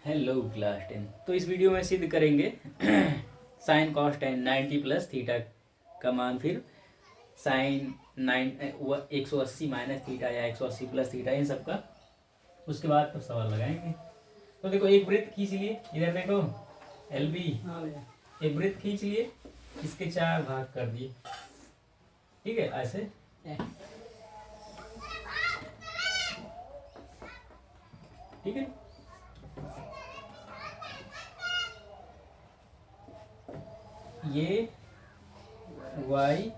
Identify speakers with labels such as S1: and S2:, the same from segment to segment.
S1: Hello class 10। तो इस video में सिद्ध करेंगे sine cos tan 90 plus theta का मान, फिर साइन 180 माइनस थीटा या 180 प्लस थीटा, इन सब का। उसके बाद तो सवाल लगाएंगे। तो देखो, एक वृत्त खींच लिए, इधर देखो एल बी, एक वृत्त खींच लिए, इसके 4 भाग कर दिए। ठीक है, ऐसे ठीक है। ये वाई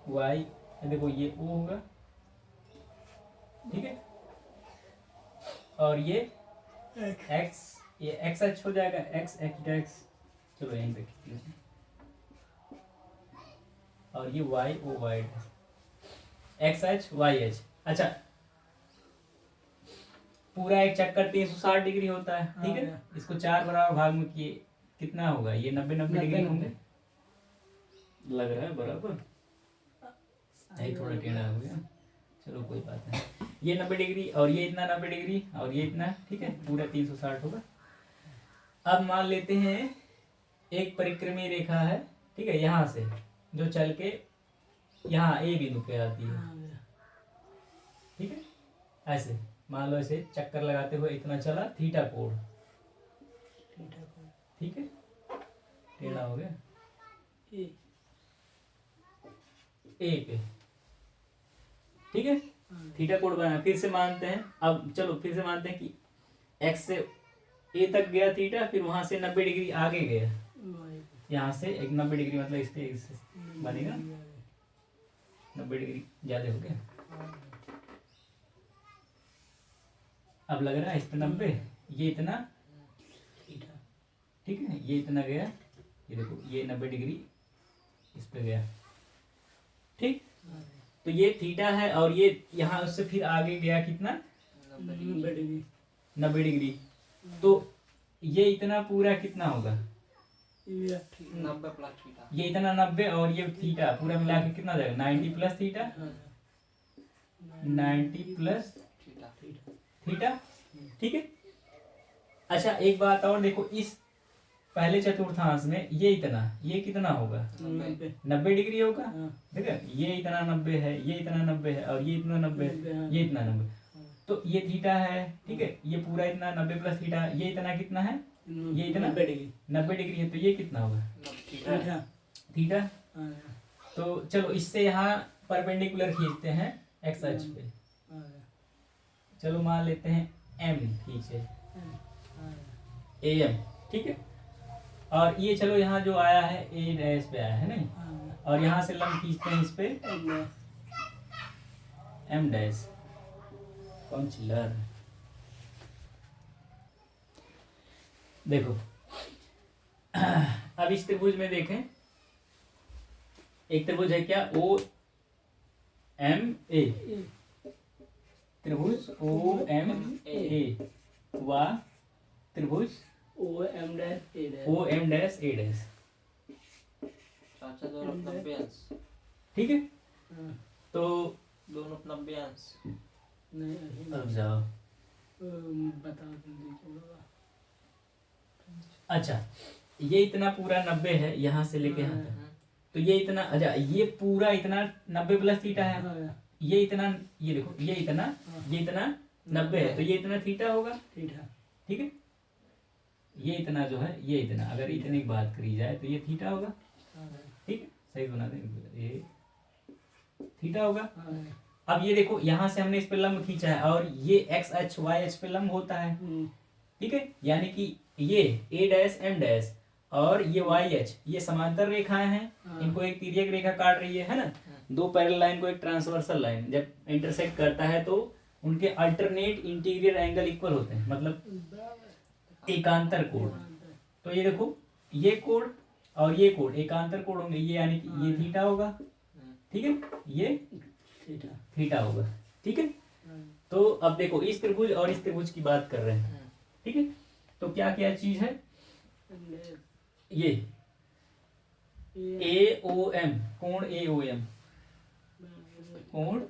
S1: वाई, देखो ये ओ होगा, ठीक है। और ये एक्स, ये एक्स एच हो जाएगा, एक्स एक्स एक्स, चलो यहीं पे खींच लेते हैं। और ये Y O Y, X H Y H. अच्छा, पूरा एक चक्कर 360 डिग्री होता है, ठीक है। इसको 4 बराबर भाग में किए, कितना होगा? ये 90 डिग्री होंगे, लग रहा है बराबर। नहीं, थोड़ा टेढ़ा हो गया, चलो कोई बात नहीं। ये 90 डिग्री और ये इतना 90 डिग्री और ये इतना, ठीक है, पूरा 360 होगा। अब मान लेते हैं एक परिक्रमी रेखा है, ठीक है, यहाँ से जो चल के यहाँ ए बिंदु पे आती है, ठीक है। ऐसे मान लो, ऐसे चक्कर लगाते हुए इतना चला, थीटा कोण, ठीक है, टेढ़ा हो गया ए पे, ठीक है। थीटा कोण बना, फिर से मानते हैं। अब चलो फिर से मानते हैं कि एक्स से ए तक गया थीटा, फिर वहां से 90 डिग्री आगे गया, यहाँ से एक 90 डिग्री, मतलब इस पे बनेगा 90 डिग्री ज्यादा हो गया। अब लग रहा है इस पे 90, ये इतना, ठीक है, ये इतना गया, ये देखो ये 90 डिग्री इस पे गया, ठीक। तो ये थीटा है, और ये यहाँ उससे फिर आगे गया कितना? 90 डिग्री। तो ये इतना पूरा कितना होगा?
S2: 90 प्लस थीटा।
S1: ये इतना 90 और ये थीटा पूरा मिला के कितना जाएगा? 90 प्लस थीटा, 90 प्लस थीटा, ठीक है। अच्छा, एक बात और देखो, इस पहले चतुर्थांश में ये इतना, ये कितना होगा? 90 डिग्री होगा, ठीक है। ये इतना 90 है, ये इतना 90 है, और ये इतना 90 है, ये इतना 90, तो ये थीटा है, ठीक है। ये पूरा इतना 90 प्लस थीटा, ये इतना कितना है? ये इतना 90 डिग्री है, तो ये कितना होगा? थीटा। तो चलो इससे यहाँ परपेंडिकुलर खींचते हैं एक्स अक्ष पे। चलो मान लेते हैं एम खींचे, ए एम, ठीक है। और ये चलो यहाँ जो आया है ए डैश पे आया है नहीं, और यहाँ से लंब खींचते हैं इस पे एम डैश। कौन चिल्लर? देखो अब इस त्रिभुज में देखें, एक त्रिभुज है क्या? ओ एम ए, त्रिभुज ओ एम ए, व त्रिभुज
S2: ओ एम
S1: डैश ए डैश,
S2: चाचा दोनों 90 अंश,
S1: ठीक है। तो
S2: दोनों 90 अंश।
S1: अब जाओ,
S2: बता दीजिए।
S1: अच्छा, ये इतना पूरा 90 है यहाँ से लेके यहाँ तक, तो ये इतना, अच्छा ये पूरा इतना 90 प्लस थीटा है, ये इतना, ये देखो ये इतना 90 है, तो ये इतना थीटा होगा, ठीक है। ये इतना जो है, ये इतना, अगर इतने की बात करी जाए तो ये थीटा होगा, ठीक है, सही बना दें, ये थीटा होगा। अब ये देखो, यहाँ से हमने इस पे लंब खींचा है, और ये एक्स एच वाई एच पे लंब होता है, ठीक है। यानी कि ये ए डैश एम डैश और ये वाई एच, ये समांतर रेखाएं हैं, इनको एक तिर्यक रेखा काट रही है ना। दो पैरेलल लाइन को एक ट्रांसवर्सल लाइन जब इंटरसेक्ट करता है तो उनके अल्टरनेट इंटीरियर एंगल इक्वल होते हैं, मतलब एकांतर कोण। तो ये देखो, ये कोण और ये कोण एकांतर कोण होंगे, ये यानी कि ये थीटा होगा, ठीक है, ये थीटा होगा, ठीक है। तो अब देखो, इस त्रिभुज और इस त्रिभुज की बात कर रहे हैं, ठीक है। तो क्या क्या चीज है? ये ए ओ एम, कोण ए ओ एम, कोण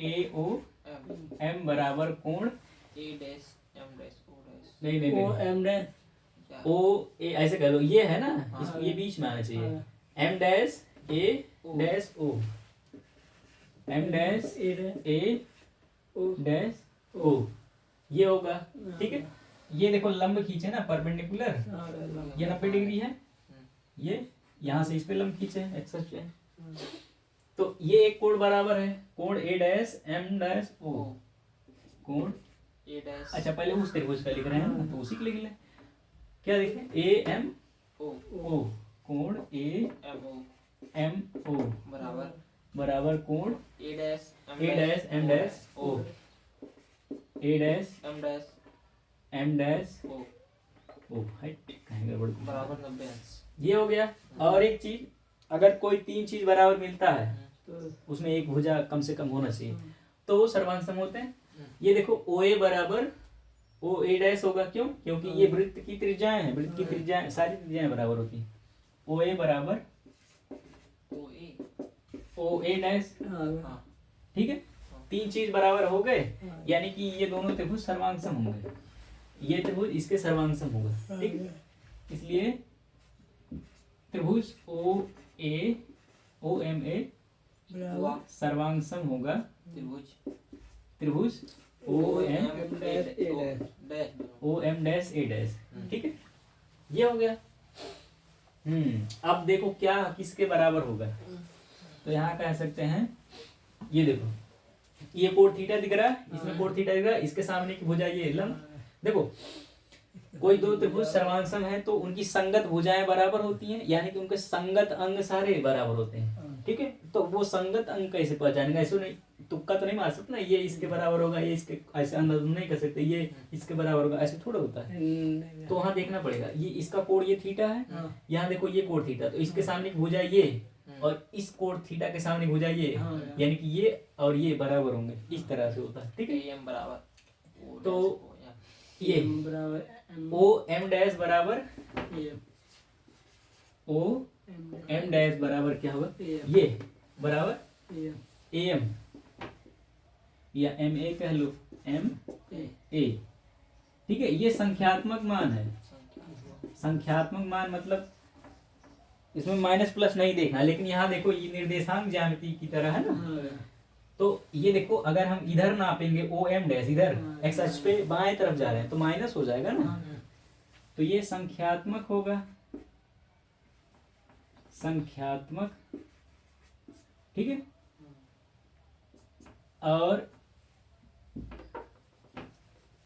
S1: ए ओ एम बराबर कोण
S2: ए डैश एम डैश ओ
S1: नहीं नहीं
S2: ओ
S1: नहीं,
S2: एम डैश
S3: क्या?
S1: ओ ए ऐसे कह लो, ये है ना,
S3: हाँ।
S1: इसको ये बीच में आना चाहिए,
S2: हाँ।
S1: M dash A
S3: O.
S1: Dash O, M dash
S2: A dash
S1: A
S2: O
S1: dash ओ, ये होगा। ठीक है, ये देखो लंब खींचे ना परपेंडिकुलर, ये 90 डिग्री है, ये यहाँ से इस पे लंब खींचे एक्स अक्ष पे, तो ये एक कोण बराबर है, कोण ए डैश एम डैश ओ, कोण,
S3: ए डैश
S1: अच्छा पहले उस त्रिभुज का लिख रहे हैं ना, तो उसी को लिख ले, क्या लिखे, ए एम
S3: ओ
S1: ओ, कोण ए
S3: एम ओ
S1: एम ओ
S3: बराबर
S1: बराबर कोण
S3: A dash
S1: A dash M dash O, A dash
S3: M dash
S1: M dash
S3: O
S1: O, हट कहीं गड़बड़ की।
S3: बराबर 90 अंश।
S1: ये हो गया। और एक चीज, अगर कोई तीन चीज बराबर मिलता है, उसमें एक भुजा कम से कम होना चाहिए, तो वो सर्वांसम होते हैं। ये देखो ओ ए बराबर ओ ए डैश होगा, क्यों? क्योंकि ये वृत्त की त्रिज्याएं हैं, वृत्त की त्रिज्याएं सारी त्रिज्याएं बराबर होती हैं। ओ ए बराबर
S3: ओ ए
S1: ओ ए डैश,
S3: हाँ
S1: ठीक है, तीन चीज बराबर हो गए, यानी कि ये दोनों त्रिभुज सर्वांसम होंगे, ये त्रिभुज इसके सर्वांसम होगा। ठीक है, इसलिए त्रिभुज ओ ए ओ एम ए
S3: हुआ
S1: सर्वांसम होगा
S3: त्रिभुज
S1: त्रिभुज ओ M
S3: dash A dash
S1: O M dash A dash. ठीक है, ये हो गया। अब देखो क्या किसके बराबर होगा, तो यहाँ कह सकते हैं, ये देखो ये कोण थीटा दिख रहा है, इसमें कोण थीटा दिख रहा है, इसके सामने की भुजा ये लंब, देखो कोई दो त्रिभुज सर्वांसम है तो उनकी संगत भुजाएं बराबर होती हैं, यानी कि उनके संगत अंग सारे बराबर होते हैं। ठीक है, तो वो संगत अंग कैसे पहचानेगा, ऐसे नहीं तुक्का तो नहीं मार सकते ना, ये इसके बराबर होगा, ये इसके, ऐसे अंदाज नहीं कर सकते ये इसके बराबर होगा, ऐसे थोड़ा होता है। तो वहाँ देखना पड़ेगा, ये इसका कोण ये थीटा है, यहाँ देखो ये कोण थीटा, तो इसके सामने की भुजा ये, और इस कोण थीटा के सामने भुजा ये, यानी कि ये और ये बराबर होंगे, इस तरह से होता है। ठीक है,
S3: एम बराबर ओ
S1: तो
S3: डैश ओ या
S1: ये
S2: बराबर
S1: ओ एम डैश बराबर
S2: ए
S1: ओ एम डैश बराबर क्या होगा,
S2: ए
S1: ये बराबर
S2: ए
S1: ए एम या एम ए कह लो, एम
S2: ए
S1: ए। ठीक है, ये संख्यात्मक मान है,
S3: संख्या
S1: संख्यात्मक मान मतलब इसमें माइनस प्लस नहीं देखना, लेकिन यहाँ देखो ये निर्देशांक ज्यामिति की तरह है ना, तो ये देखो अगर हम इधर नापेंगे ओ एम डैश, इधर एक्स अक्ष पे बाएं तरफ जा रहे हैं तो माइनस हो जाएगा ना, तो ये संख्यात्मक होगा, संख्यात्मक। ठीक है, और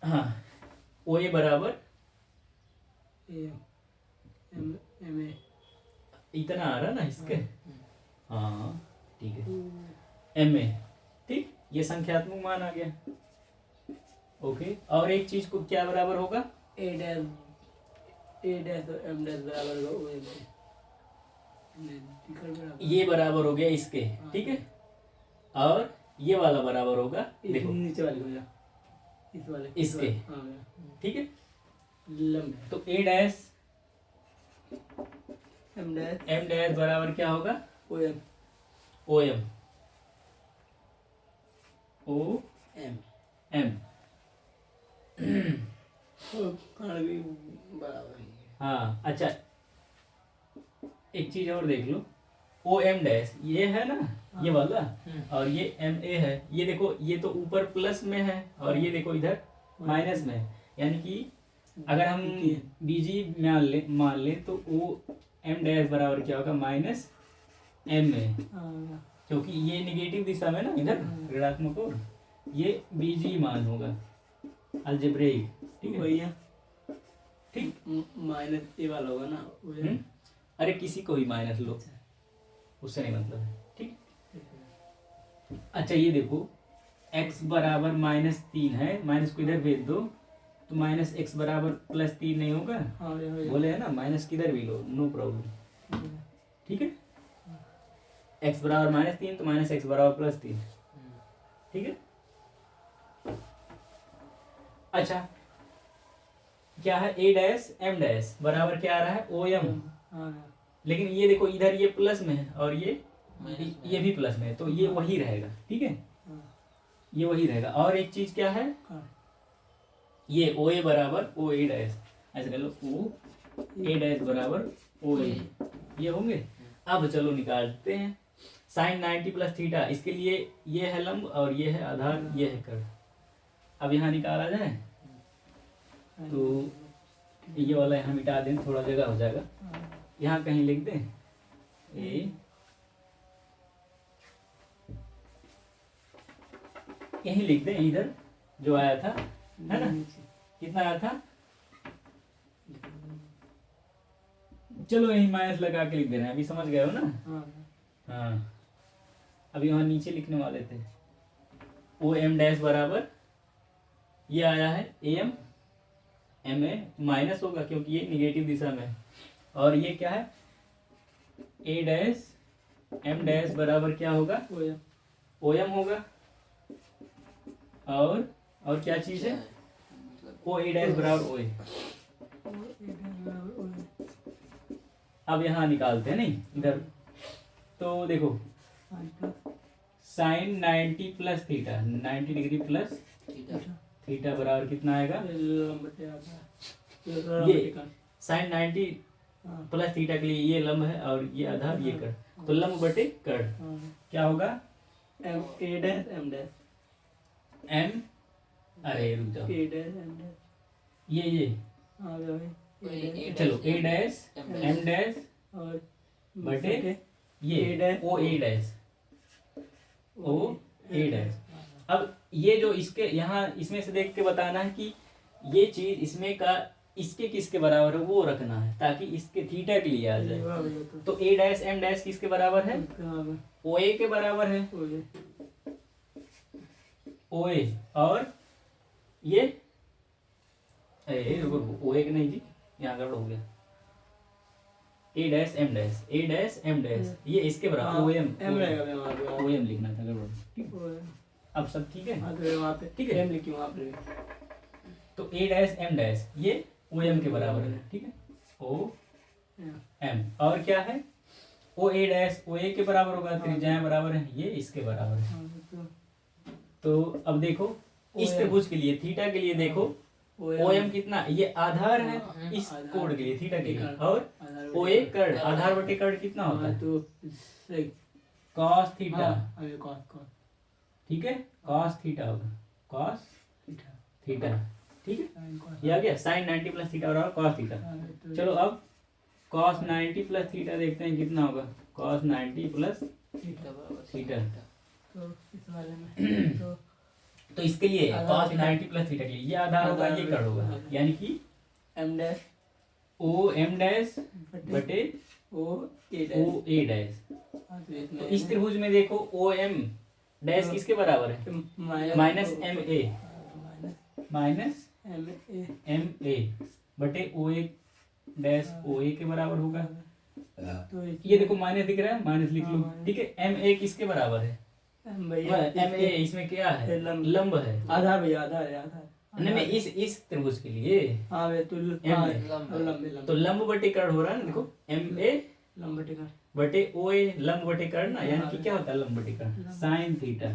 S1: हाँ ओ ए बराबर
S2: ए एम एम ए
S1: इतना आ रहा ना इसके, हाँ ठीक है, एम ए। ठीक, ये संख्यात्मक मान आ गया। ओके, और एक चीज को क्या बराबर होगा,
S2: ए डैश तो एम डैश बराबर होगा ओ एम
S1: ये बराबर हो गया इसके। ठीक है, और ये वाला बराबर होगा, देखो
S2: नीचे वाले हो जा इस वाले
S1: इसके।
S2: हाँ
S1: ठीक है,
S2: लंबे
S1: तो ए डैश
S2: एम
S1: डैश बराबर क्या होगा,
S2: O M
S1: O M O
S2: M
S1: M.
S2: खाना भी बराबर ही है।
S1: हाँ अच्छा, एक चीज और देख लो, ओ एम डैश ये है ना, ये वाला, और ये एम ए है, ये देखो ये तो ऊपर प्लस में है और ये देखो इधर माइनस में है, यानी कि अगर हम बीजी मान ले तो ओ एम डैश बराबर क्या होगा, माइनस एम ए, क्योंकि ये निगेटिव दिशा में ना, इधर ऋणात्मक और ये बीजी मान होगा अलजेब्रिक। ठीक है,
S2: भैया
S1: ठीक,
S2: माइनस ए वाला होगा ना वो
S1: हम्म? अरे किसी को ही माइनस लो, उससे नहीं मतलब है। ठीक, अच्छा ये देखो x बराबर -3 है, माइनस को इधर भेज दो तो माइनस एक्स बराबर +3 नहीं होगा,
S2: हाँ भैया
S1: बोले है ना, माइनस किधर भी लो नो प्रॉब्लम। ठीक है, x बराबर -3 तो माइनस एक्स बराबर +3। ठीक है, अच्छा क्या है, ए डैश एम डैश बराबर क्या आ रहा है, ओ एम,
S2: हाँ
S1: लेकिन ये देखो इधर ये प्लस में है और ये
S3: माइनस
S1: भी प्लस में है, तो ये वही रहेगा। ठीक है,
S2: हाँ
S1: ये वही रहेगा। और एक चीज क्या है,
S2: हाँ
S1: ये ओ ए बराबर ओ ए डैश, ऐसे कर लो ओ ए डैश बराबर ओ ए, ये होंगे। अब चलो निकालते हैं साइन 90 प्लस थीटा, इसके लिए ये है लंब और ये है आधार, ये है कर्ण। अब यहाँ निकाला जाए तो ये वाला यहाँ मिटा दें, थोड़ा जगह हो जाएगा। यहाँ कहीं लिख दें ए, यहीं लिख दें, इधर जो आया था है ना, कितना आया था, चलो यहीं माइनस लगा के लिख दे रहे हैं, अभी समझ गए हो ना। हाँ अभी वहाँ नीचे लिखने वाले थे ओ एम डैश बराबर ये आया है A M, M A minus होगा क्योंकि ये निगेटिव दिशा में है, और ये क्या है ए डैश एम डैश बराबर क्या होगा ओ एम होगा, और क्या चीज है ओ ए डैश बराबर ओ ए। अब यहाँ निकालते हैं नहीं इधर, तो देखो sine 90 plus theta, 90 degree plus theta बराबर कितना आएगा, ये साइन 90 प्लस थीटा के लिए ये लंब है और ये आधार ये कर्ण, तो लंब बटे कर्ण क्या होगा
S2: M A dash M dash,
S1: M, अरे रुक जाओ
S2: ए डैश एम डैश,
S1: ये चलो ए डैश एम डैश
S2: और
S1: बटे ये
S2: ए dash
S1: O A dash, O A dash. अब ये जो इसके यहाँ इसमें से देख के बताना है कि ये चीज इसमें का इसके किसके बराबर है वो रखना है, ताकि इसके थीटा के लिए आ जाए। तो ए डैश एम डैश किसके बराबर है, ओ ए के बराबर है, ओ ए, और ये ओ ए के नहीं जी, यहाँ गड़बड़ हो गया, ए dash M dash, A dash M dash ये इसके बराबर ओ एम, ओ एम लिखना था, गड़बड़ ठीक। अब सब ठीक है, ठीक है, तो ए डैश एम डैश ये ओ एम के बराबर है, ठीक है, ओ एम, और क्या है ओ ए डैश ओ ए के बराबर होगा, त्रिज्याएं बराबर है, ये इसके बराबर है। तो अब देखो इस त्रिभुज के लिए थीटा के लिए देखो ओ एम कितना, ये आधार है इस कोण के लिए थीटा के लिए, और ओ ए कर्ण, आधार बटे कर्ण कितना होता है
S2: तो
S1: कॉस थीटा,
S2: ठीक
S1: है कॉस थीटा होगा, कॉस थीटा, ठीक है, ये आ गया साइन 90 प्लस थीटा बराबर कॉस थीटा। चलो अब कॉस 90 प्लस थीटा देखते हैं कितना होगा, कॉस 90 प्लस थीटा,
S2: तो इस वाले में
S1: तो इसके लिए कॉस 90 प्लस थीटा के लिए ये आधार होगा, ये कर्ण होगा, यानी कि
S2: M dash
S1: O M dash बटे
S2: ओ
S1: ए डैश। तो इस त्रिभुज में देखो ओ एम डैश किसके बराबर है, minus M A, minus M A बटे ओ ए डैश ओ ए के बराबर होगा।
S2: तो
S1: ये देखो माइनस दिख रहा है, माइनस लिख लो, ठीक है। एम ए किसके बराबर है, एम ए इसमें क्या है, लंब है,
S2: आधार भैया, आधार है, आधार
S1: नहीं मैं इस त्रिभुज के लिए
S2: हाँ वे तो
S1: तो लंब बटे कर्ण हो रहा है ना, देखो एम ए
S2: लंब टिका
S1: बटे ओ ए लंब बटे कर्ण ना, यानी कि क्या होता है लंब बटे कर्ण, साइन थीटा,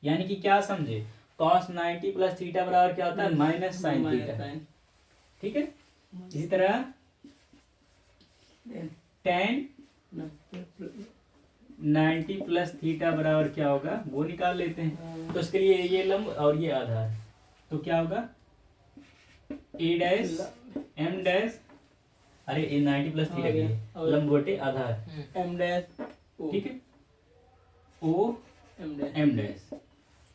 S1: यानी कि क्या समझे कॉस 90 प्लस थीटा बराबर क्या होता है माइनस साइन थीटा, ठीक है। इसी तरह टेन 90 प्लस थीटा बराबर क्या होगा वो निकाल लेते हैं। तो इसके लिए ये लंब और ये आधार, तो क्या होगा ए डैश एम डैश, अरे ए 90 प्लस थीटा के लिए लंब बटे आधार
S2: एम डैश,
S1: ठीक है, ओ एम डैश।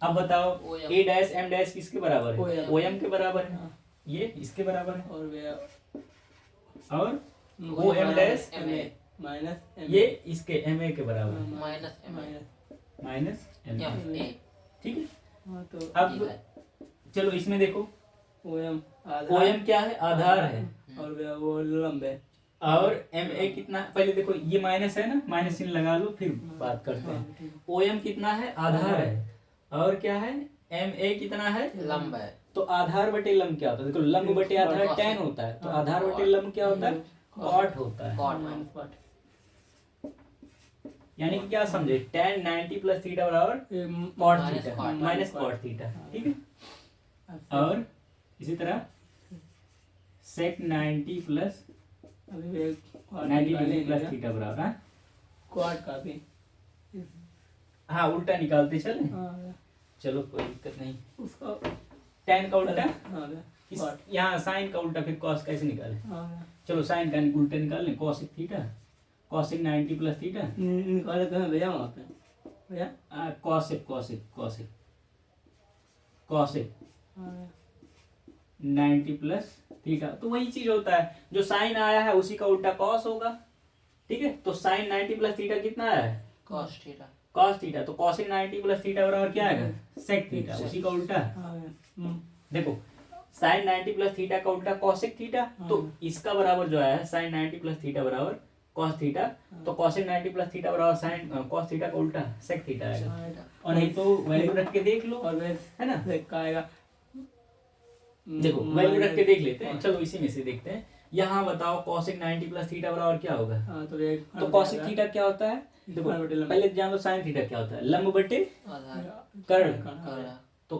S1: अब बताओ ए डैश एम डैश किसके बराबर है, ओ एम के बराबर है, ये इसके बराबर है, और ओ एम डैश
S2: माइनस
S1: ये इसके एम ए के बराबर है, माइनस एम ए, ठीक है।
S2: तो
S1: अब चलो इसमें देखो
S2: ओ एम
S1: क्या है, आधार है,
S2: और वो लंब है,
S1: और एम ए कितना, पहले देखो ये माइनस है ना, माइनस चिन्ह लगा लो फिर बात करते हैं। ओ एम कितना है, आधार है, और क्या है एम ए कितना है,
S3: लंब है।
S1: तो आधार बटे लंब क्या होता है, देखो लंब बटे आधार टेन होता है, तो आधार बटे लंब क्या होता है, कॉट होता है, यानी कि क्या समझे टेन 90 प्लस थीटा बराबर cot theta minus cot theta, ठीक है। और इसी तरह सेक 90 प्लस
S2: अभी एक क्वाड
S1: 90
S2: निकाले
S1: डिग्री प्लस
S2: क्या?
S1: थीटा बराबर हाँ?
S2: क्वाड का भी
S1: हाँ उल्टा निकालते चले
S2: हाँ
S1: चलो कोई दिक्कत नहीं।
S2: उसका
S1: tan का उल्टा
S2: हाँ
S1: इस
S2: क्वाड
S1: यहाँ साइन का उल्टा फिर कॉस कैसे निकाले?
S2: हाँ
S1: चलो साइन का उल्टा निकाल लें cosec theta cosec 90 plus theta
S2: निकाले कहाँ भैया वहाँ पे भैया
S1: कॉसिक कॉसिक कॉसिक कॉसिक
S2: हाँ
S1: 90 प्लस थीटा तो वही चीज होता है जो साइन आया है उसी का उल्टा कॉस होगा। ठीक है तो साइन 90 प्लस थीटा कितना आया है?
S3: कॉस थीटा
S1: कॉस थीटा तो कॉसिक 90 प्लस थीटा बराबर क्या आएगा? सेक थीटा उसी का उल्टा।
S2: हाँ
S1: देखो साइन 90 प्लस थीटा का उल्टा कॉसिक थीटा तो इसका बराबर जो आया है साइन 90 प्लस थीटा बराबर कॉस थीटा तो कॉसिक 90 प्लस थीटा बराबर साइन कॉस थीटा का उल्टा सेक थीटा आएगा। और नहीं तो वैल्यू रख के देख लो
S2: और वह
S1: है ना।
S2: का आएगा
S1: देखो वैल्यू रख के देख लेते हैं चलो इसी में से देखते हैं। यहाँ बताओ कॉसिक 90 प्लस थीटा बराबर क्या होगा?
S2: हाँ तो एक
S1: तो कॉसिक थीटा क्या होता है? देखो
S2: हाँ, बटे लंब।
S1: पहले जान लो साइन थीटा क्या होता है लंब बटे
S3: आधार
S1: कर्ण।
S3: कर्ण
S1: तो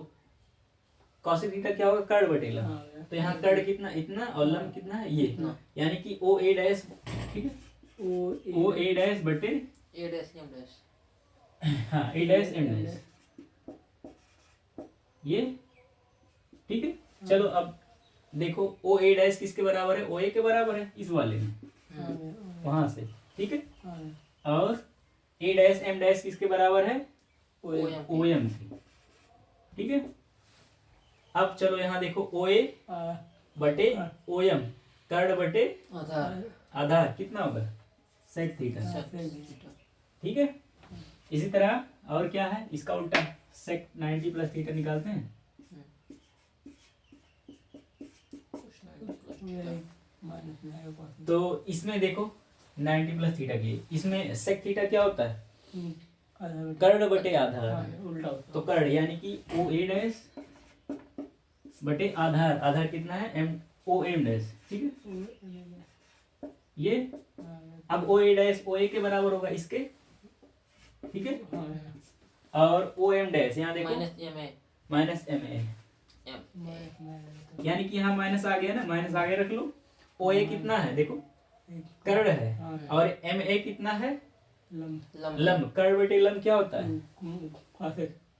S1: कॉसिक थीटा क्या होगा? कर्ण बटे लंब।
S2: हाँ
S1: तो यहाँ कर्ण कितना इतना और लंब कितना है ये
S3: इतना।
S1: यानी कि ओ ए डैश ठीक है ओ ए डैश बटे
S3: ए डैश एम डैश
S1: हाँ ए डैश एम डैश ये ठीक है। चलो अब देखो ओ ए डैश किसके बराबर है? ओ ए के बराबर है इस वाले में वहां से ठीक है। और ए डैश एम डैश किसके बराबर है? ओ एम की ठीक है। अब चलो यहाँ देखो ओ ए बटे ओ एम कर्ण बटे
S3: आधार
S1: आधार कितना होगा? सेक थीटा
S3: थीटा
S1: ठीक है। इसी तरह और क्या है इसका उल्टा सेक 90 प्लस थीटा निकालते हैं। तो इसमें देखो 90 प्लस थीटा की इसमें सेक थीटा क्या होता है? कर्ण बटे आधार
S2: उल्टा
S1: तो कर्ण यानी कि ओ ए डैश बटे आधार आधार कितना है? एम ओ एम डैश ठीक है। ये अब ओ ए डैश ओ ए के बराबर होगा इसके ठीक है। और ओ एम डैश यहाँ देखो
S3: minus M A
S1: minus M A
S3: M
S1: यानी कि यहाँ माइनस आ गया ना माइनस आगे रख लो। ओ ए कितना है देखो कर्ण है और एम ए कितना है? लंब कर्ण बटे लंब क्या होता है?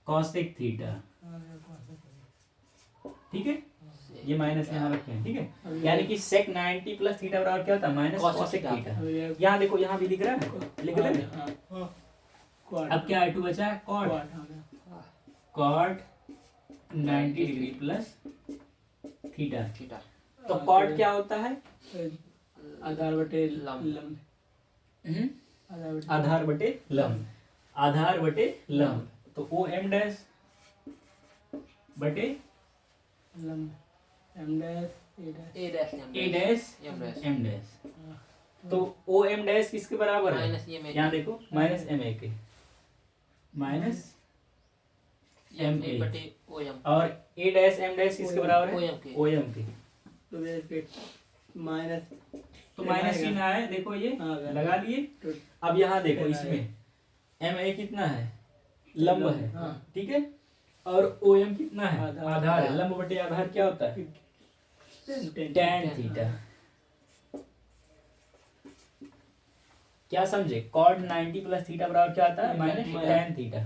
S1: कॉसेक थीटा ठीक है। ये माइनस यहाँ रखे हैं ठीक है। यानी कि सेक 90 प्लस थीटा बराबर क्या होता है? Minus cosec theta. यहाँ देखो यहाँ भी दिख रहा है लिख दे। अब क्या है 2 बचा है cot cot 90 degree plus theta.
S3: Theta
S1: तो कॉट क्या होता है?
S2: आधार बटे
S3: लंब।
S1: हम्म?
S2: आधार बटे
S1: आधार बटे लंब तो ओ एम डैश बटे
S2: लंब M dash
S3: A dash
S1: A dash
S3: M dash
S1: M dash तो ओ एम डैश किसके बराबर है?
S3: माइनस एम ए
S1: यहाँ देखो माइनस एम ए के माइनस
S3: एम ए बटे ओ एम
S1: और ए डैश एम डैश किसके बराबर
S3: ओ
S1: है?
S3: एम के
S1: ओ एम के
S2: तो इसके माइनस
S1: तो माइनस चिन्ह आया देखो ये
S2: हाँ,
S1: लगा लिए। अब यहाँ देखो इसमें एम ए कितना है? लंब है
S2: हाँ।
S1: ठीक है। और ओ एम कितना है?
S2: आधार।
S1: आधार है। लंब बटे आधार क्या होता है? tan theta. क्या समझे? कॉट 90 प्लस थीटा बराबर क्या आता है? Minus tan theta.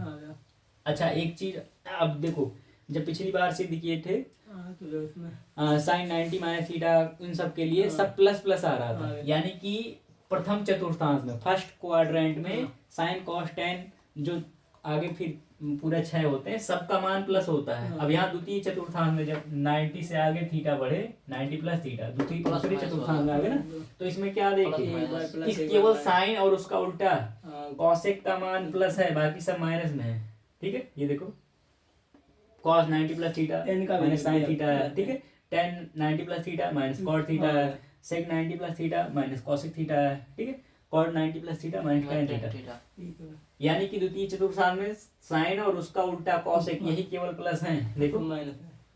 S1: अच्छा एक चीज अब देखो जब पिछली बार सिद्ध किए थे
S2: तो उसमें
S1: साइन 90 माइनस थीटा इन सब के लिए सब प्लस प्लस आ रहा था
S2: हाँ।
S1: यानी कि प्रथम चतुर्थांश में फर्स्ट क्वाड्रेंट में साइन कॉस टेन जो आगे फिर पूरा 6 होते हैं सबका मान प्लस होता है। अब यहाँ द्वितीय चतुर्थांश में जब 90 से आगे थीटा बढ़े 90 प्लस थीटा दूसरे चतुर्थांश में आगे ना तो इसमें क्या देखिए इस केवल साइन और उसका उल्टा कॉसेक का मान प्लस है बाकी सब माइनस में है ठीक है। ये देखो cos 90 plus theta minus sine theta है ठीक है। tan 90 plus theta minus cot theta है। sec 90 plus theta minus cosec theta है ठीक है। cot 90 plus theta minus tan theta यानी कि द्वितीय चतुर्थांश में साइन और उसका उल्टा cosec यही केवल प्लस हैं देखो
S2: माइनस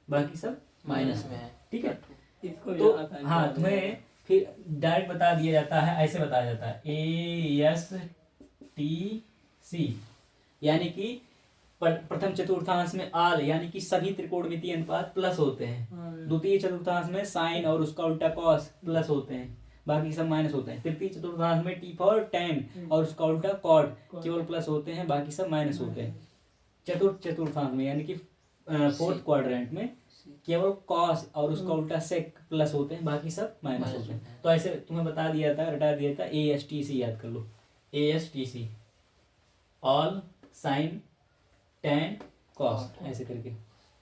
S1: बाकी सब
S3: माइनस में है
S1: ठीक है।
S2: इसको
S1: तो हाँ तुम्हें फिर डायरेक्ट बता दिया जाता है ऐसे बताया जाता है ASTC यानी कि प्रथम चतुर्थांश में आल यानी कि सभी त्रिकोणमितीय अनुपात प्लस होते हैं। द्वितीय चतुर्थांश में साइन और उसका उल्टा कॉस प्लस होते हैं, बाकी सब माइनस होते हैं। तृतीय चतुर्थांश में टी फॉर टेन और उसका उल्टा कॉट केवल प्लस होते हैं, बाकी सब माइनस होते हैं। चतुर्थ चतुर्थांश में यानी कि फोर्थ क्वाड्रेंट में केवल कॉस और उसका उल्टा सेक प्लस होते हैं, बाकी सब माइनस होते हैं। तो ऐसे तुम्हें बता दिया था, रटा दिया था, ASTC याद कर लो, ASTC all sine tan cos, ऐसे करके।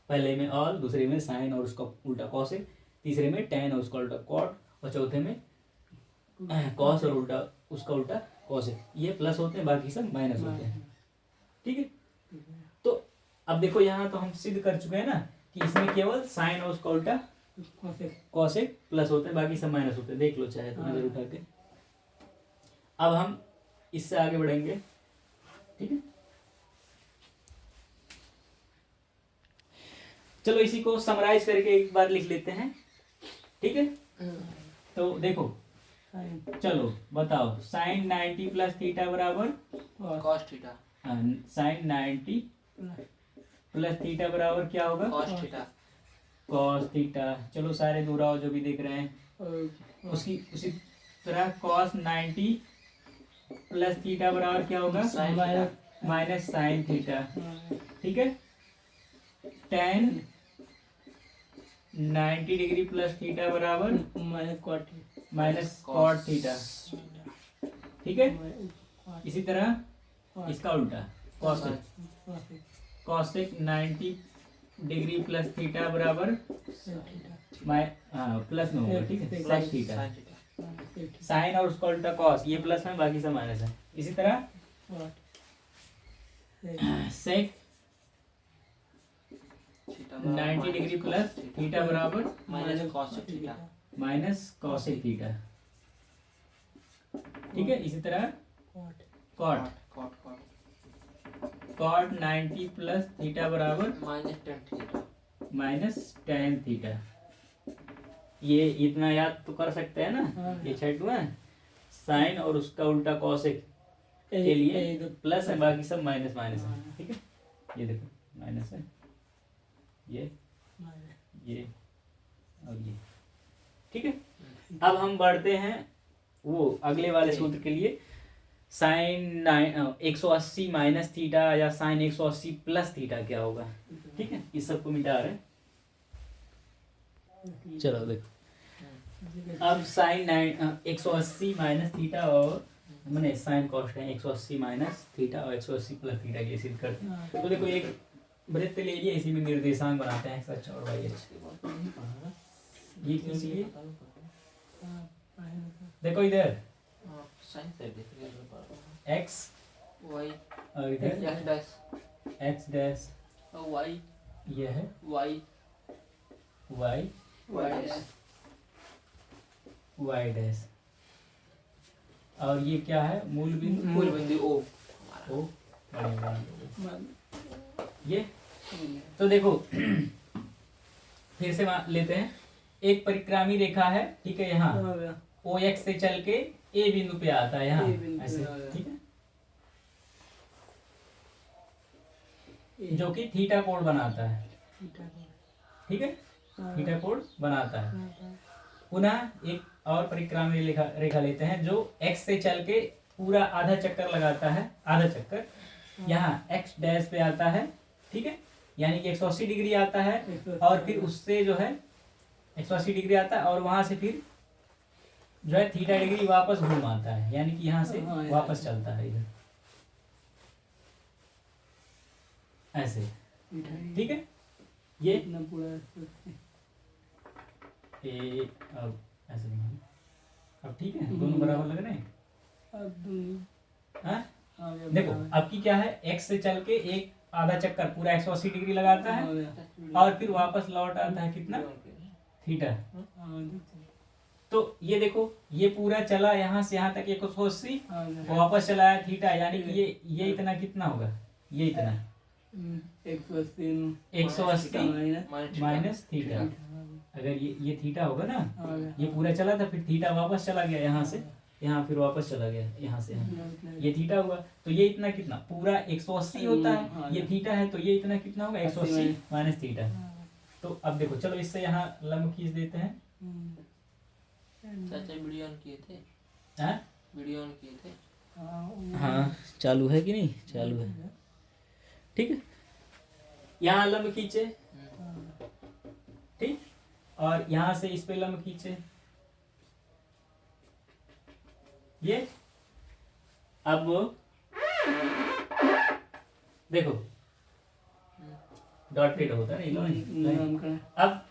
S1: पहले में ऑल, दूसरे में साइन और उसका उल्टा कॉसेक, तीसरे में टेन और उसका उल्टा कॉट, और चौथे में कॉस और उल्टा उसका उल्टा कॉसेक। ये प्लस होते हैं, बाकी सब माइनस होते हैं। ठीक है, तो अब देखो यहाँ तो हम सिद्ध कर चुके हैं ना कि इसमें केवल साइन और उसका उल्टा कॉसेक प्लस होते हैं, बाकी सब माइनस होते हैं। देख लो चाहे तो नजर उठा के। अब हम इससे आगे बढ़ेंगे। ठीक है, चलो इसी को समराइज करके एक बार लिख लेते हैं। ठीक है, तो देखो, चलो बताओ, साइन 90 प्लस थीटा बराबर
S3: cos theta,
S1: sine 90 plus theta बराबर क्या होगा?
S3: Cos theta,
S1: cos theta. चलो सारे दोहराओ जो भी देख रहे हैं। उसी तरह कॉस 90 प्लस थीटा बराबर क्या होगा?
S3: Sine theta,
S1: minus sine theta. ठीक है, टेन 90 डिग्री प्लस थीटा बराबर माइनस कॉट थीटा। ठीक है, इसी तरह इसका उल्टा cosec, cosec 90 degree plus theta बराबर प्लस में होगा। ठीक है, sec theta.
S3: Sine theta,
S1: sine और उसका उल्टा कॉस, ये प्लस में, बाकी सब माइनस है। इसी तरह सेक 90 डिग्री प्लस थीटा बराबर
S3: minus cos theta,
S1: minus cosec theta. ठीक है, इसी तरह cot,
S3: cot cot,
S1: cot 90 plus theta बराबर
S3: minus tan theta,
S1: minus tan theta. ये इतना याद तो कर सकते हैं ना। ये छठवां साइन और उसका उल्टा कॉसेक के लिए प्लस है, बाकी सब माइनस माइनस है। ठीक है, ये देखो माइनस है, ये और ये। ठीक है, अब हम बढ़ते हैं वो अगले वाले सूत्र के लिए। साइन 180 माइनस थीटा या साइन 180 प्लस थीटा क्या होगा? ठीक है, इस सबको मिटा रहे। चलो देखो, अब साइन 180 माइनस थीटा और मैंने साइन कॉस्ट है 180 माइनस थीटा और 180 प्लस थीटा के सिद्ध करते हैं। तो देखो एक वृत्त ले लीजिए, इसी में निर्देशांक बनाते हैं x और y अक्ष। ये कीजिए, देखो इधर
S3: साइन से
S1: x
S3: वाई
S1: और इधर
S3: एक्स डैश
S1: x डैश,
S3: और वाई
S1: ये है
S3: Y
S1: y
S3: Y dash,
S1: y dash, और ये क्या है? मूल बिंदु,
S3: मूल बिंदु ओ
S1: ओ ये। तो देखो फिर से लेते हैं, एक परिक्रामी रेखा है। ठीक है, यहाँ OX से चल के A बिंदु पे आता है, यहाँ ऐसे। ठीक है, जो कि थीटा कोण बनाता है। ठीक है, थीटा कोण बनाता है। पुनः एक और परिक्रामी रेखा लेते हैं जो x से चल के पूरा आधा चक्कर लगाता है, आधा चक्कर यहाँ x डैश पे आता है। ठीक है, यानी कि 180 डिग्री आता है, और फिर उससे जो है 180 डिग्री आता है, और वहां से फिर जो है थीटा डिग्री वापस घूम आता है, यानी कि यहाँ से वापस चलता है इधर ऐसे। ठीक है, ये अब ऐसे बनाना। अब ठीक है, दोनों बराबर लग रहे हैं। हाँ? देखो अब की क्या है, x से चल के एक आधा चक्कर पूरा 180 डिग्री लगाता है, और फिर वापस लौट आता है कितना? थीटा। तो ये देखो, ये पूरा चला यहाँ से यहाँ तक 180, वापस चला है थीटा, यानी कि ये इतना कितना होगा? ये इतना 180 माइनस थीटा। अगर ये थीटा होगा ना, ये पूरा चला था, फिर थीटा वापस चला गया यहाँ से, यहाँ फिर वापस चला गया यहाँ से यहाँ, ये थीटा हुआ। तो ये इतना कितना पूरा 180 होता है, ये थीटा है, तो ये इतना कितना होगा 180 माइनस थीटा। तो अब देखो चलो इससे यहाँ लंब खींच देते हैं।
S3: चाचा वीडियो ऑन किए थे,
S1: हाँ
S3: वीडियो ऑन किए थे।
S1: हाँ चालू है कि नहीं, चालू है, ठीक है। यहाँ लंब खींचे, ठीक, और यहाँ से इस पे लंब खींचे, ये। अब देखो डॉटेड होता है ना, अब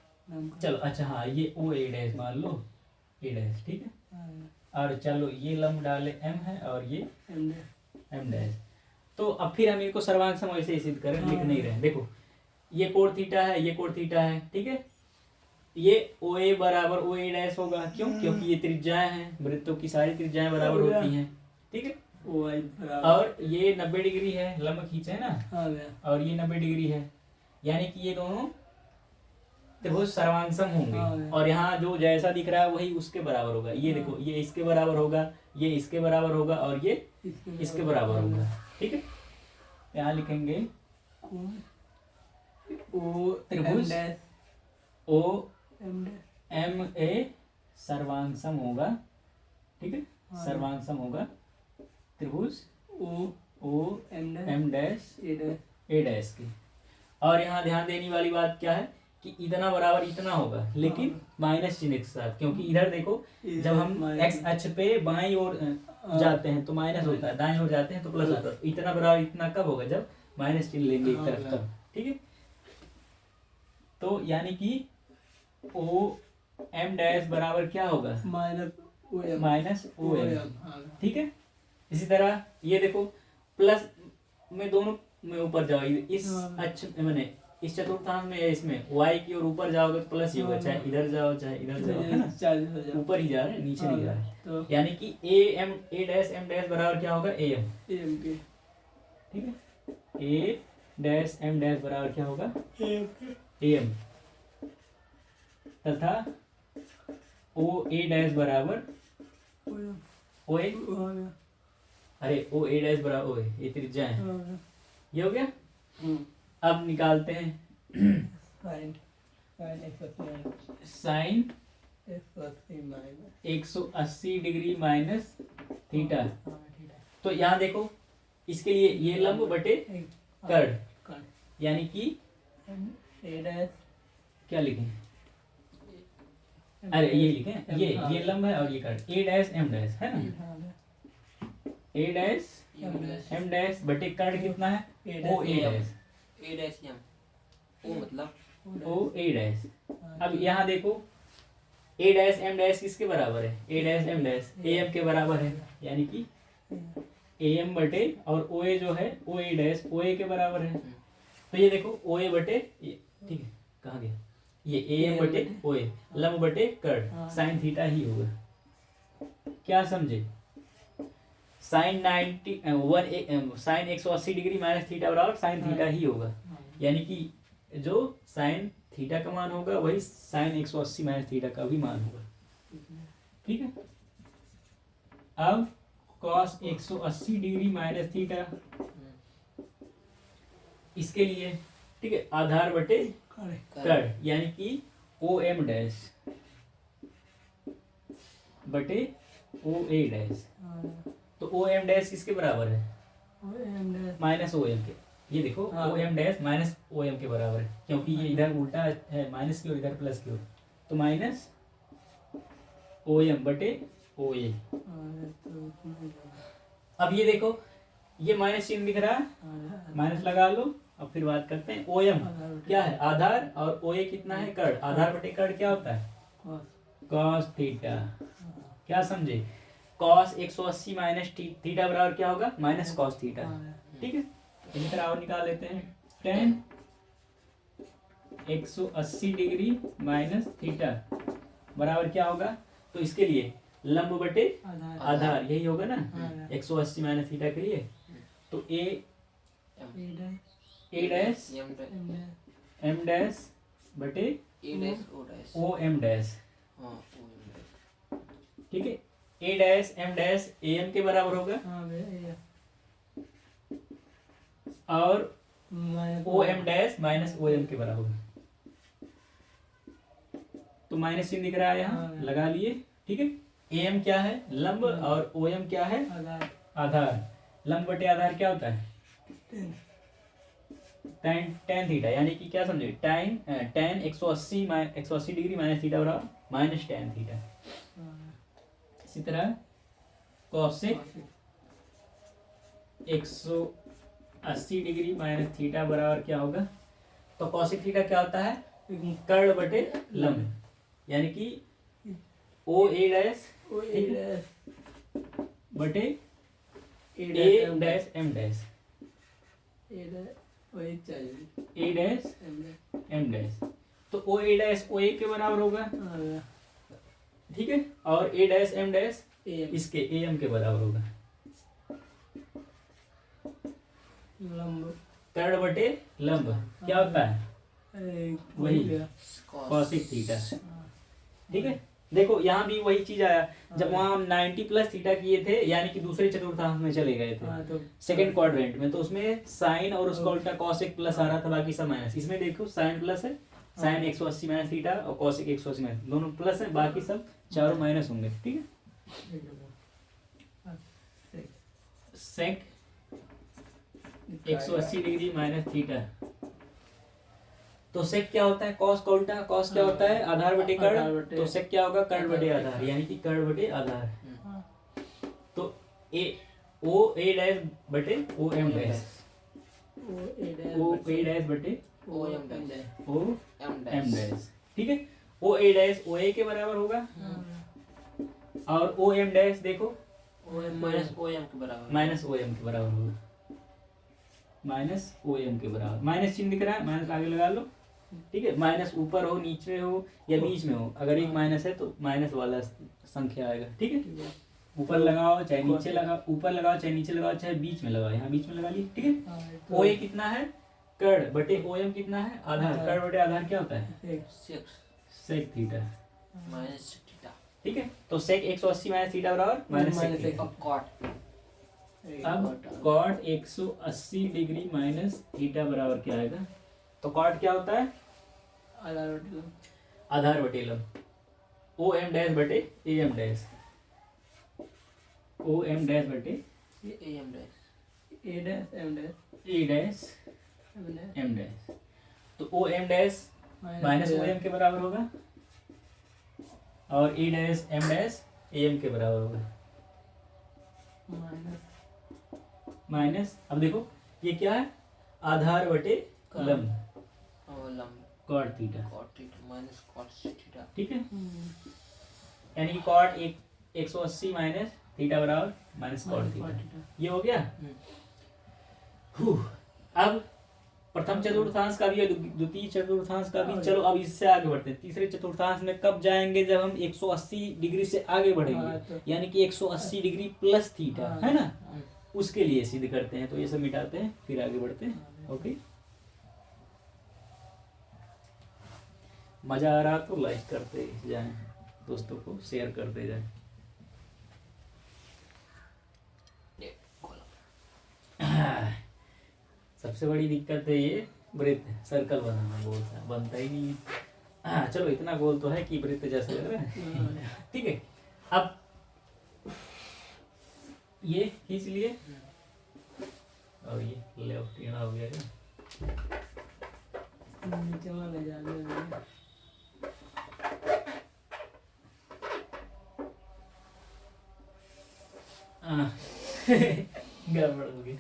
S1: चलो अच्छा हाँ ये ओ ए डैश मान लो, ए डैश, ठीक है। और चलो ये लंब डाले m है और ये m डैश। तो अब फिर हम इनको सर्वांग सम ऐसे ही सिद्ध करें, लिख नहीं रहे। देखो ये कोण थीटा है, ये कोण थीटा है, ठीक है। ये ओ ए बराबर ओ ए डैश होगा, क्यों? क्योंकि ये त्रिज्याएं हैं, वृत्तों की सारी त्रिज्याएं बराबर होती हैं, ठीक है। और ये 90 डिग्री है, लंब खींचे है ना, और ये 90 डिग्री है, यानी कि ये दोनों त्रिभुज सर्वांगसम होंगे। और यहाँ जो जैसा दिख रहा है वही उसके बराबर होगा। ये देखो ये इसके बराबर होगा, ये इसके बराबर होगा और ये इसके बराबर होगा, ठीक है। यहाँ लिखेंगे
S2: ओ
S1: त्रिभुज ओ एम ए सर्वांगसम होगा, ठीक है, सर्वांगसम होगा त्रिभुज ओ एम डैश ए डैश की। और यहाँ ध्यान देने वाली बात क्या है कि इतना बराबर इतना होगा, लेकिन माइनस चिन्ह के साथ, क्योंकि इधर देखो जब हम एक्स अक्ष पे बाईं ओर जाते हैं तो माइनस होता है, दाईं ओर जाते हैं तो प्लस होता है। इतना बराबर इतना कब होगा? जब माइनस चिन्ह लेंगे एक तरफ तब, ठीक है। तो यानी कि ओ एम डैश बराबर क्या होगा? माइनस ओ एम, ठीक है। इसी तरह ये देखो प्लस में दोनों में ऊपर जाओ, इस अक्ष मैंने इस चतुर्थांश में या इसमें y की ओर ऊपर जाओगे तो प्लस ही होगा, चाहे इधर जाओ चाहे इधर जाओ, है ना, ऊपर ही जा रहे हैं नीचे नहीं जा रहे। यानी कि ए डैश एम डैश बराबर क्या होगा? ए एम के, ठीक है। ए डैश एम डैश बराबर क्या होगा? ए एम, तथा ओ ए डैश बराबर ओ ए, अरे ओ ए डैश बराबर ओ ए, ये त्रिज्या है, ये हो गया। अब निकालते हैं साइन 180 डिग्री माइनस थीटा। तो यहाँ देखो इसके लिए ये लंब बटे कर्ण, यानी कि क्या लिखें? अरे ये लिखें, ये लंब है और ये कर्ण, ए डैश एम डैश है ना, ए डैश एम डैश बटे कर्ण कितना है? ओ A dash,
S3: A dash M, ओ मतलब
S1: ओ ए डैश। अब यहाँ देखो ए डैश एम डैश किसके बराबर है? A dash M dash A M के बराबर है, यानी कि ए एम बटे और ओ ए जो है ओ ए डैश ओ ए के बराबर है। तो ये देखो ओ ए बटे, ठीक है, कहाँ गया ये? ए एम बटे ओ ए, लंब बटे कर्ण, साइन थीटा ही होगा। क्या समझे? साइन 180 डिग्री माइनस थीटा बराबर साइन थीटा ही होगा, यानी कि जो साइन थीटा का मान होगा वही साइन 180 माइनस थीटा का भी मान होगा, ठीक है। अब कॉस 180 डिग्री माइनस थीटा, इसके लिए ठीक है, आधार बटे कर्ण, यानी कि ओ एम डैश बटे ओ ए डैश। तो ओ एम डैश किसके बराबर है? माइनस ओ एम के। ये देखो O M dash minus O M के बराबर है, क्योंकि ये इधर उल्टा है, माइनस की ओर इधर प्लस की ओर, तो माइनस ओ एम बटे ओ ए। अब ये देखो ये माइनस चिन्ह दिख रहा है, माइनस लगा लो। अब फिर बात करते हैं ओ एम क्या है? आधार, और ओ ए कितना है? कर्ण। आधार बटे कर्ण क्या होता है? Cos theta. क्या समझे? कॉस 180 माइनस थीटा बराबर क्या होगा? माइनस कॉस थीटा, ठीक है। इसी तरह और निकाल लेते हैं, टेन 180 डिग्री माइनस थीटा बराबर क्या होगा? तो इसके लिए लंब बटे आधार यही होगा ना, 180 माइनस थीटा के लिए। तो ए डैश एम डैश बटे
S3: A dash O dash,
S1: O M dash,
S3: हाँ ओ एम डैश,
S1: ठीक है। A dash M dash A M के बराबर होगा
S2: हाँ भैया ये
S1: और
S2: minus
S1: O M dash minus O M के बराबर होगा। तो माइनस चिन्ह दिख रहा है यहाँ,
S2: हाँ।
S1: लगा लिए। ठीक है, ए एम क्या है? लंब, और ओ एम क्या है?
S2: आधार
S1: आधार। लंब बटे आधार क्या होता है? tan tan थीटा, यानी कि क्या समझे? tan 180 डिग्री माइनस थीटा बराबर माइनस tan थीटा। इसी तरह cosec 180 डिग्री माइनस थीटा बराबर क्या होगा? तो cosec थीटा क्या होता है? कर्ण बटे लंब, यानी कि ओ A dash
S2: O A dash
S1: बटे
S2: A
S1: A
S2: dash
S1: dash M dash,
S2: A dash वही चाहिए
S1: A dash
S2: M dash
S1: M dash. तो ओ ए डैश ओ ए के बराबर होगा,
S2: हाँ भैया
S1: ठीक है, और A dash M dash
S2: A M
S1: इसके ए एम के बराबर होगा।
S2: लंब
S1: कर्ण बटे लंब क्या होता है? वही cosec थीटा। ठीक है, देखो यहाँ भी वही चीज आया, जब वहाँ हम 90 प्लस थीटा किए थे, यानी कि दूसरे चतुर्थांश में चले गए थे,
S2: हाँ तो
S1: सेकंड क्वाड्रेंट में, तो उसमें साइन और उसका उल्टा cosec प्लस आ रहा था, बाकी सब माइनस। इसमें देखो साइन प्लस है, साइन 180 माइनस थीटा और cosec 180 माइनस, दोनों प्लस है, बाकी सब चारों माइनस होंगे। ठीक है, सेक 180 डिग्री माइनस थीटा, तो सेक क्या होता है? कॉस का उल्टा, कॉस क्या होता है? आधार बटे
S2: आधार
S1: कर्ण,
S2: बटे-
S1: तो सेक क्या होगा? कर्ण बटे आधार, यानी कि कर्ण बटे आधार। तो ए ओ ए डैश बटे O M dash,
S2: O A dash
S1: O A dash बटे
S3: O M dash
S1: O
S3: M
S1: M
S3: dash
S1: dash. ठीक है, ओ ए डैश ओ ए के बराबर होगा, और ओ एम डैश देखो
S3: O M minus O M के बराबर
S1: माइनस ओ एम के बराबर होगा, माइनस ओ एम के बराबर। माइनस चिन्ह दिख रहा है, माइनस आगे लगा लो। ठीक है, माइनस ऊपर हो, नीचे हो या बीच में हो, अगर एक माइनस है तो माइनस वाला संख्या आएगा। ठीक है, ऊपर लगाओ चाहे नीचे लगाओ, ऊपर लगाओ चाहे नीचे लगाओ, चाहे बीच में लगाओ, यहाँ बीच में लगा ली। ठीक है, ओ ए कितना है? कर्ण बटे ओ एम कितना है? आधार। कर्ण बटे आधार क्या होता है? Sec theta.
S3: Minus theta.
S1: ठीक है, तो सेक 180 माइनस थीटा बराबर माइनस सेक थीटा।
S3: अब कॉट
S1: अब कॉट 180 डिग्री माइनस थीटा बराबर क्या आएगा? तो कॉट क्या होता है?
S2: आधार बटे लंब
S1: आधार बटे लंब, ओ एम डैश बटे A M dash, O M dash बटे
S3: A M dash
S2: A dash M dash
S1: A dash
S2: M dash
S1: M dash. तो O M dash minus O M के बराबर होगा, और A dash M dash A M के बराबर होगा, minus. अब देखो ये क्या है? आधार बटे लंब,
S3: और लंब
S1: cot theta.
S3: Cot theta minus cot theta.
S1: ठीक है, यानी कि कॉट 180 माइनस थीटा बराबर माइनस कॉट थीटा। ये हो गया। अब प्रथम चतुर्थांश का भी है, द्वितीय चतुर्थांश का भी। चलो अब इससे आगे बढ़ते हैं। तीसरे चतुर्थांश में कब जाएंगे? जब हम 180 डिग्री से आगे बढ़ेंगे, यानी कि 180 डिग्री प्लस थीटा, है ना, उसके लिए सिद्ध करते हैं। तो ये सब मिटाते हैं, फिर आगे बढ़ते हैं। ओके, मजा आ रहा तो लाइक करते जाएं, दोस्तों को शेयर करते जाएं। सबसे बड़ी दिक्कत है ये वृत्त सर्कल बनाना, गोल सा बनता ही नहीं है। चलो इतना गोल तो है कि वृत्त जैसे लग रहा है। ठीक है, अब ये खींच लिए, और ये लेफ्ट टेढ़ा हो गया है।
S2: नीचे वाला जाने में
S1: गड़बड़ हो गई।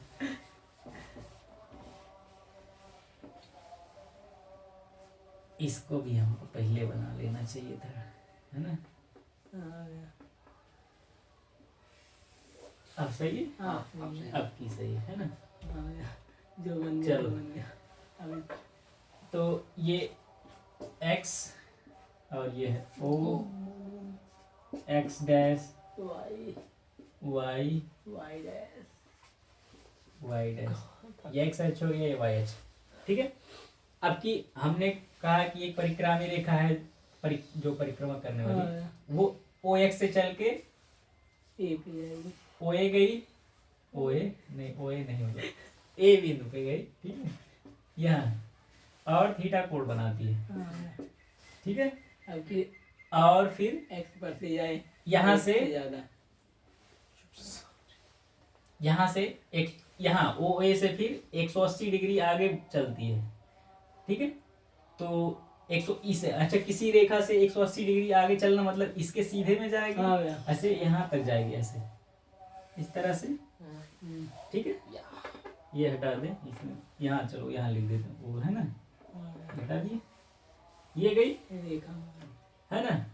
S1: इसको भी हमको पहले बना लेना चाहिए था, है ना। अब सही है,
S2: हाँ
S1: अब की सही है ना।
S2: जो बन गया
S1: चलो।
S2: वो बन गया। अभी
S1: तो ये x और ये है o, x dash
S2: Y
S1: y
S2: Y dash
S1: y dash, ये x h हो गया, ये y h। ठीक है, अब की हमने कहा कि एक परिक्रामी रेखा है, जो परिक्रमा करने वाली, वो o x से चल के
S2: ए पे जाएगी।
S1: ओ ए गई, ओ ए नहीं होगा, ए बिंदु पे गई, ठीक है, यहाँ और थीटा कोण बनाती है,
S2: हाँ,
S1: ठीक है।
S2: अब कि
S1: और फिर
S2: एक्स पर से जाए
S1: यहाँ
S2: एक
S1: से
S2: ज्यादा।
S1: यहाँ से एक यहाँ ओ ए से फिर 180 डिग्री आगे चलती है, ठीक है। तो 100 इस अच्छा किसी रेखा से 180 डिग्री आगे चलना मतलब इसके सीधे में जाएगी,
S2: हाँ भैया।
S1: ऐसे यहाँ तक जाएगी, ऐसे इस तरह से,
S2: हम्म,
S1: ठीक है। ये हटा दें, इसमें यहाँ चलो यहाँ लिख देते हैं, वो है ना,
S2: हाँ भैया।
S1: हटा दिए, ये गई,
S2: ये देखा।
S1: है ना।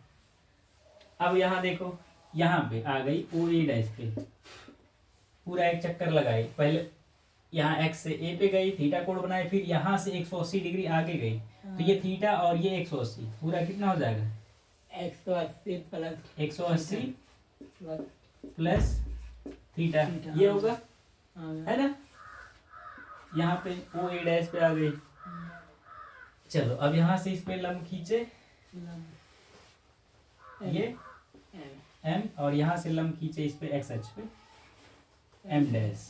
S1: अब यहाँ देखो, यहाँ पे आ गई ओ ए डैश पे, पूरा एक चक्कर लगाई, पहले यहाँ एक्स से ए पे गई, थीटा कोण बनाए, फिर यहाँ से 180 डिग्री आगे गई, तो ये थीटा और ये 180 पूरा कितना हो जाएगा,
S2: 180 plus
S1: 180
S2: plus
S1: plus theta,
S2: theta,
S1: ये होगा,
S2: हाँ भैया।
S1: है ना। यहाँ पे ओ ए डैश पे आ गई। चलो अब यहाँ से इस पे लंब खींचे, ये एम, और यहाँ से लंब खींचे इस पे एक्स अक्ष पे एम डैश,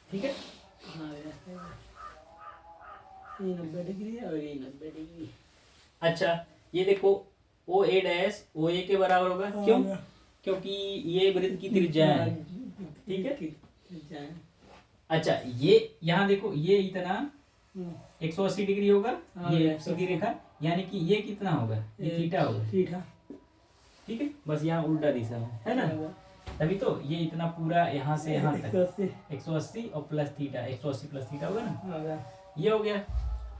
S1: ठीक है।
S2: हाँ भैया। ये 90 डिग्री और ये 90 डिग्री।
S1: अच्छा ये देखो ओ ए डैश ओ ए के बराबर होगा, क्यों, क्योंकि ये वृत्त की त्रिज्या है, ठीक है।
S2: त्रिज्या है।
S1: अच्छा ये यहाँ देखो ये इतना 180 डिग्री होगा,
S2: हाँ,
S1: ये
S2: 180
S1: सीधी रेखा, यानी कि ये कितना होगा, ये थीटा होगा,
S2: थीटा,
S1: ठीक है। बस यहाँ उल्टा दिशा में है ना, तभी तो ये इतना पूरा यहाँ से यहाँ तक 180 और प्लस थीटा, 180 प्लस थीटा होगा ना, ये हो गया।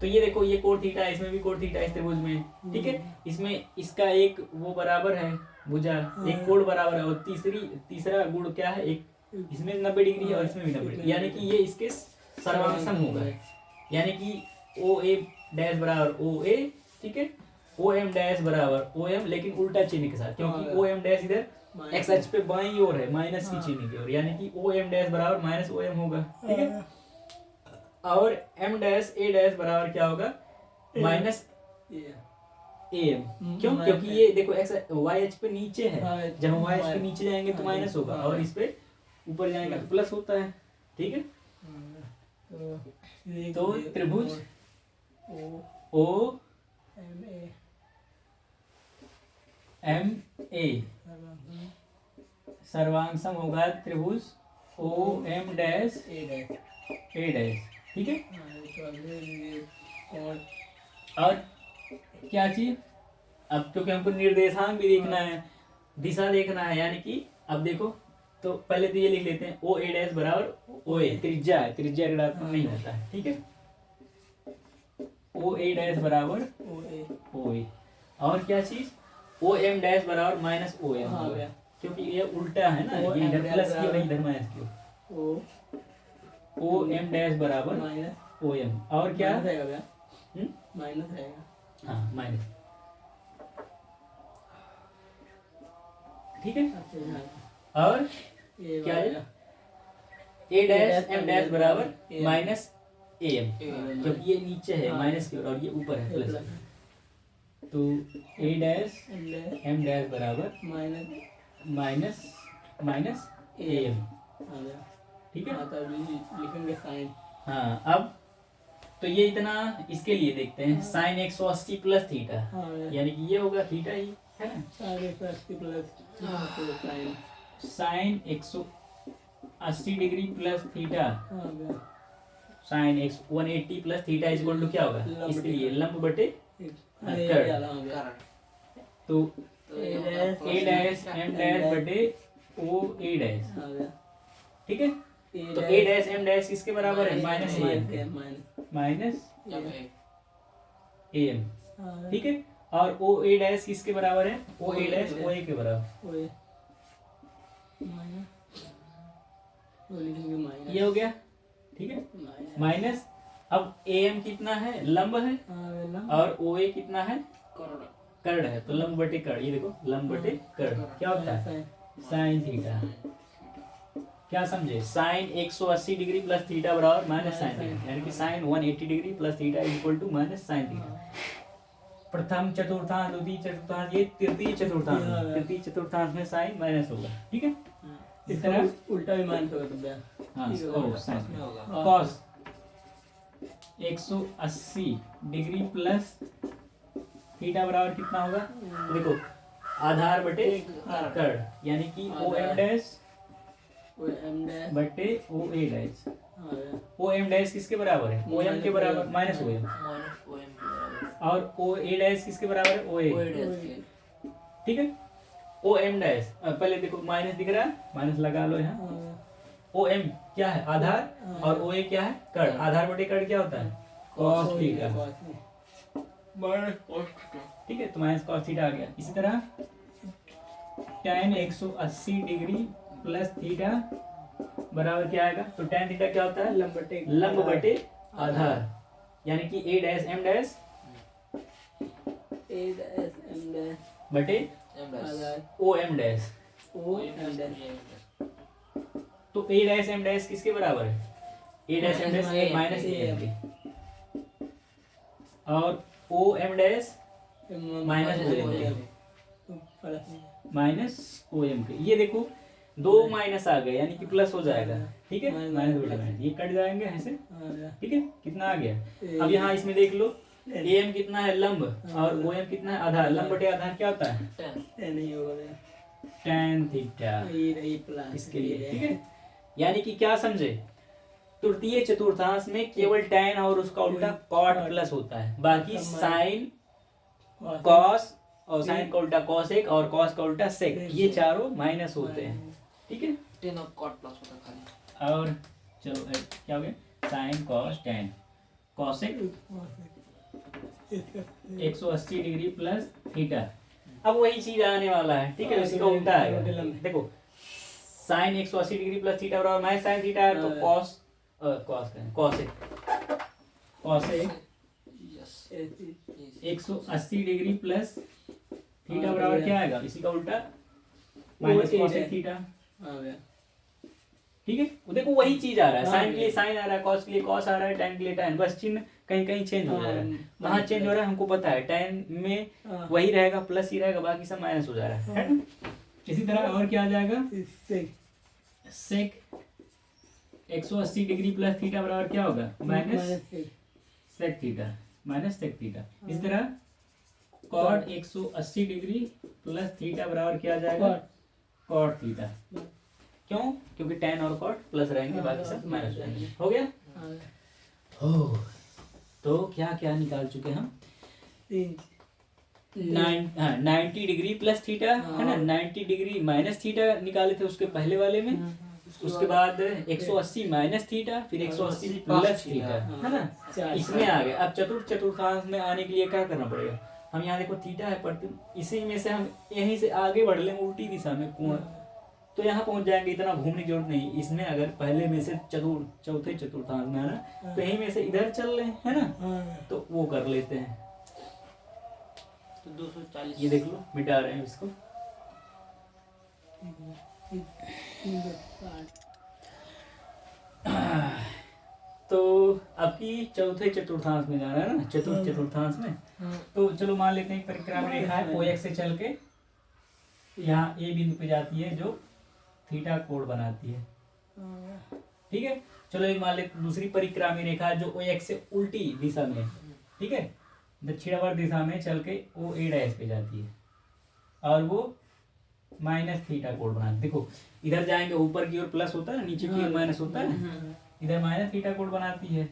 S1: तो ये देखो ये कोण थीटा है, इसमें भी कोण थीटा है इस त्रिभुज में, ठीक है। इसमें इसका एक वो बराबर है भुजा, एक कोण बराबर है, और तीसरा गुण क्या है, एक इसमें 90 डिग्री है और इसमें भी 90 डिग्री, यानी कि ये इसके सर्वांग होगा, यानी कि ओ ए डैश बराबर ओ ए, ठीक है, ओ एम डैश बराबर ओ एम, लेकिन उल्टा चिन्ह के साथ, क्योंकि ओ एम डैश इधर एक्स अक्ष पे बाईं ओर है, माइनस की चिन्ह की ओर, यानी कि ओ एम डैश बराबर माइनस ओ एम होगा, ठीक है। और एम डैश ए डैश बराबर क्या होगा, माइनस ए एम, क्यों, क्योंकि ये देखो एक्स वाई एच पे नीचे है, जब हम वाई एच पे नीचे जाएंगे तो माइनस होगा, और इस पे ऊपर जाएंगे तो प्लस होता है, ठीक है। तो त्रिभुज ओ एम ए सर्वांग होगा त्रिभुज ओ एम डैश ए डैश, ठीक है। और क्या चीज, अब क्योंकि हमको निर्देशांक भी देखना है, दिशा देखना है, यानी कि अब देखो तो पहले तो ये लिख लेते हैं ओ ए डैश बराबर ओ ए, त्रिज्या है, त्रिज्या ऋणात्मक नहीं होता है, ठीक है। ओ ए डैश बराबर ओ ए, और क्या चीज ओ एम डैश बराबर माइनस ओ एम, क्योंकि ये उल्टा है ना, ये इधर प्लस की और इधर माइनस की, ओ एम डैश बराबर ओ एम, और क्या
S2: माइनस रहेगा,
S1: हाँ माइनस, ठीक है। और क्या है, ए डैश एम डैश बराबर माइनस ए एम, क्योंकि ये नीचे है माइनस की ओर और ये ऊपर है प्लस, तो ए डैश एम डैश बराबर माइनस माइनस ए एम, ठीक है।
S2: लिखेंगे साइन,
S1: हाँ अब तो ये इतना इसके लिए देखते हैं, साइन 180 प्लस थीटा, यानी कि ये होगा थीटा ही है ना, sine 180 degree plus theta, sine 180 plus theta is equal to क्या होगा, इसके लिए लंब बटे कर्ण, तो ए डैश एम डैश बटे ओ ए डैश, ठीक है। तो ए डैश एम डैश किसके बराबर है, minus A M, minus A M, ठीक है। और ओ ए डैश किसके बराबर है, ओ ए डैश ओ ए के बराबर, ये हो गया, ठीक है, माइनस। अब ए एम कितना है, लंब है, और ओ ए कितना है, कर्ण है, तो लंब बटे कर्ण, ये देखो लंब बटे कर्ण क्या होता है, साइन थीटा, क्या समझे, साइन 180 डिग्री प्लस थीटा बराबर माइनस साइन थीटा, यानी कि sine 180 degree plus theta is equal to minus sine theta, प्रथम चतुर्थांश, द्वितीय चतुर्थांश, ये तृतीय चतुर्थांश
S2: हाँ।
S1: में। तृतीय चतुर्थांश में साइन माइनस होगा, ठीक है। इस
S2: इसका
S1: तरह
S2: उल्टा भी मान होगा तो भैया।
S1: हाँ
S2: ठीक है,
S1: ओ
S3: उसमें
S1: साइन
S3: होगा
S1: कॉस 180 डिग्री प्लस थीटा बराबर कितना होगा, तो देखो आधार बटे कर्ण, यानी कि ओ एम डैश
S2: वो एम डैश
S1: बटे ओ ए डैश।
S2: हाँ भैया।
S1: ओ एम डैश किसके बराबर है, ओ एम के बराबर minus O M,
S3: minus O M के बराबर
S1: और ओ ए डैश किसके बराबर है, ओ ए,
S3: ओ डैश के
S1: ठीक है। ओ एम डैश पहले देखो माइनस दिख रहा है, माइनस लगा लो यहाँ।
S2: हाँ,
S1: ओ एम क्या है, आधार, और ओ ए क्या है, कर्ण। आधार बटे कर्ण क्या होता है, cos theta,
S3: minus cos theta.
S1: ठीक है। तो माइनस कॉस थीटा आ गया। इसी तरह tan 180 डिग्री प्लस थीटा बराबर क्या आएगा, तो tan थीटा क्या होता है, लंब बटे आधार, यानी कि A dash M dash
S2: A dash M dash
S1: बटे
S3: एम डैश
S2: आधार
S1: O M dash.
S2: O M dash.
S1: तो ए डैश एम डैश किसके बराबर है, A dash M dash A minus A M के, और O M dash minus O M के, minus O M के। ये देखो दो माइनस आ गए, यानी कि प्लस हो जाएगा, ठीक है। माइनस बटे माइनस ये कट जाएंगे ऐसे, ठीक है। कितना आ गया, अब यहाँ इसमें देख लो ए एम कितना है, लंब, और ओ एम कितना है, आधार। लंब बटे आधार क्या होता है,
S3: 10
S2: नहीं होगा
S1: tan थीटा,
S2: ये रही प्लस
S1: इसके लिए, ठीक है। यानी कि क्या समझे, तृतीय चतुर्थांश में केवल tan और उसका उल्टा cot प्लस होता है, बाकी साइन कॉस, और साइन का उल्टा कॉसेक, और कॉस का उल्टा सेक, ये चारों माइनस होते हैं, ठीक है।
S3: 10 और कॉट प्लस होता है खाली।
S1: और चलो क्या हो गया, sine cos tan cosec 180 degree plus theta. अब वही चीज आने वाला है, ठीक है, इसका उल्टा आएगा। देखो साइन 180 डिग्री प्लस थीटा बराबर माइनस साइन थीटा है, तो cos cosec
S3: yes
S1: 180 degree plus theta बराबर क्या आएगा, इसी का उल्टा माइनस कॉसेक थीटा, ठीक है। वो देखो वही चीज आ रहा है, साइन के लिए साइन आ रहा है, कॉस के लिए कॉस आ रहा है, tan के लिए tan, बस चिन्ह कहीं कहीं चेंज हो जा रहा है। वहाँ चेंज हो रहा है, हमको पता है tan में वही रहेगा, प्लस ही रहेगा, बाकी सब माइनस हो जा रहा है ना। इसी तरह और क्या आ जाएगा, सेक 180 डिग्री प्लस थीटा बराबर क्या होगा, minus sec theta, minus sec theta. इस तरह कॉट 180 डिग्री प्लस थीटा बराबर क्या आ जाएगा, कॉट थीटा। क्यों, क्योंकि tan और cot प्लस रहेंगे, बाकी सब माइनस हो जाएंगे। हो गया, हो। तो क्या क्या निकाल चुके हम, 90 डिग्री प्लस थीटा है ना, 90 डिग्री माइनस थीटा निकाले थे उसके पहले वाले में, उसके बाद 180 माइनस थीटा, फिर 180 प्लस थीटा, है ना। इसमें आ गए। अब चतुर्थांश में आने के लिए क्या करना पड़ेगा, हम यहाँ देखो थीटा है, पर इसी में से हम यहीं से आगे बढ़ लेंगे उल्टी दिशा में कोण, तो यहाँ पहुंच जाएंगे, इतना घूमने की जरूरत नहीं। इसमें अगर पहले में से चौथे चतुर्थांश में है ना, तो यहीं में से इधर चल रहे हैं, है ना, तो वो कर लेते हैं।
S3: तो 240
S1: ये देख लो, मिटा रहे हैं इसको। तो आपकी चौथे चतुर्थांश में जाना है ना, चतुर्थांश में। तो चलो मान लेते हैं परिक्रमा रेखा है, ओ एक्स से चल के यहाँ ए बिंदु पे जाती है, जो थीटा कोण बनाती है, ठीक है। चलो एक मान लेते दूसरी परिक्रामी रेखा जो ओ एक्स से उल्टी दिशा में, ठीक है, दक्षिणावर्त दिशा में चल के ओ ए डैश पे जाती है, और वो माइनस थीटा कोण बनाती है। देखो इधर जाएंगे ऊपर की ओर प्लस होता है, नीचे की ओर माइनस होता है, इधर माइनस थीटा कोण बनाती है।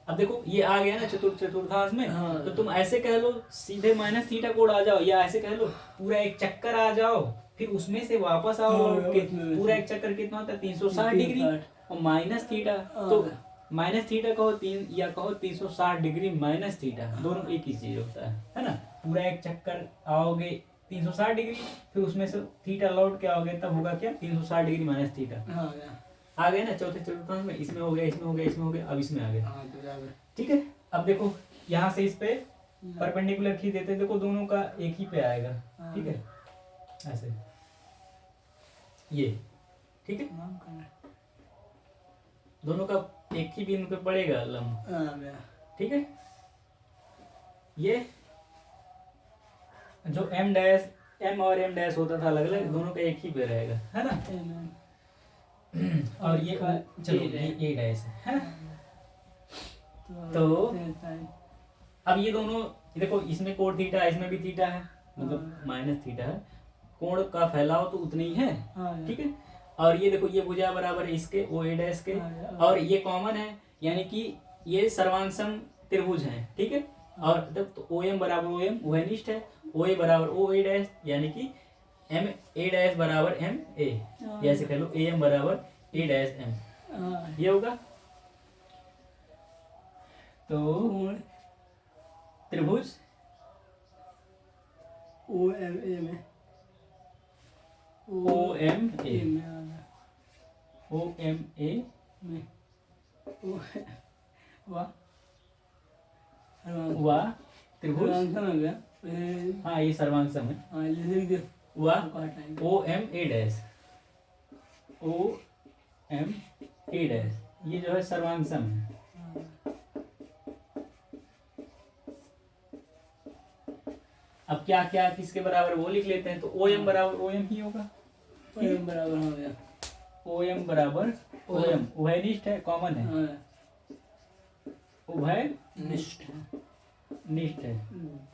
S1: अब देखो ये आ गया ना चतुर्थांश में, तो तुम ऐसे कह लो सीधे माइनस थीटा कोण आ जाओ, या ऐसे कह लो पूरा एक चक्कर आ जाओ, फिर उसमें से वापस आओ लौट के। पूरा एक चक्कर कितना होता है, 360 डिग्री, और माइनस थीटा, तो माइनस थीटा कहो 3 या कहो 360 डिग्री माइनस थीटा, दोनों एक ही चीज होता है ना। पूरा एक चक्कर आओगे 360 डिग्री, फिर उसमें से थीटा लौट के आओगे, तब होगा क्या, 360 डिग्री माइनस थीटा। आ गए ना चौथे चतुर्थांश में, इसमें हो गया, इसमें हो गया, इसमें हो गया, अब इसमें आ गया, ठीक है। अब देखो यहाँ से इस पे परपेंडिकुलर खींच देते, देखो दोनों का एक ही पे आएगा, ठीक है, ऐसे ये, ठीक है, दोनों का एक ही बिंदु पे पड़ेगा लंब, ठीक है। ये जो एम डैश एम और एम डैश होता था अलग अलग, दोनों का एक ही पे रहेगा, है ना। और ये चलो ये ए डैश है ना। तो अब ये दोनों देखो, इसमें कोण थीटा है, इसमें भी थीटा है, मतलब माइनस थीटा है, कोण का फैलाव तो उतना ही है, ठीक है। और ये देखो, ये भुजा बराबर है इसके, ओ ए डैश के, और ये कॉमन है, यानी कि ये सर्वांगसम त्रिभुज है, ठीक है। और तो ओ एम बराबर ओ एम वहनिष्ठ है, ओ ए बराबर ओ ए डैश, यानी कि एम ए डैश बराबर एम ए, जैसे कह लो ए एम बराबर ए डैश एम, ये होगा। तो त्रिभुज
S2: ओ एम ए में
S1: ओ एम ए
S2: में
S1: ओ एम ए
S2: में वाह
S1: वाह त्रिभुज,
S2: हो गया।
S1: हाँ ये सर्वांगसम है,
S2: हाँ लिख दे
S1: वाह O M A dash, O M A dash, ये जो है सर्वांगसम है। अब क्या क्या किसके बराबर वो लिख लेते हैं, तो ओ एम बराबर ओ एम ही होगा,
S2: एम बराबर हो गया।
S1: ओ एम बराबर ओ एम, उभयनिष्ठ है, कॉमन है,
S2: हाँ
S1: उभय
S3: निष्ठ
S1: निष्ठ है।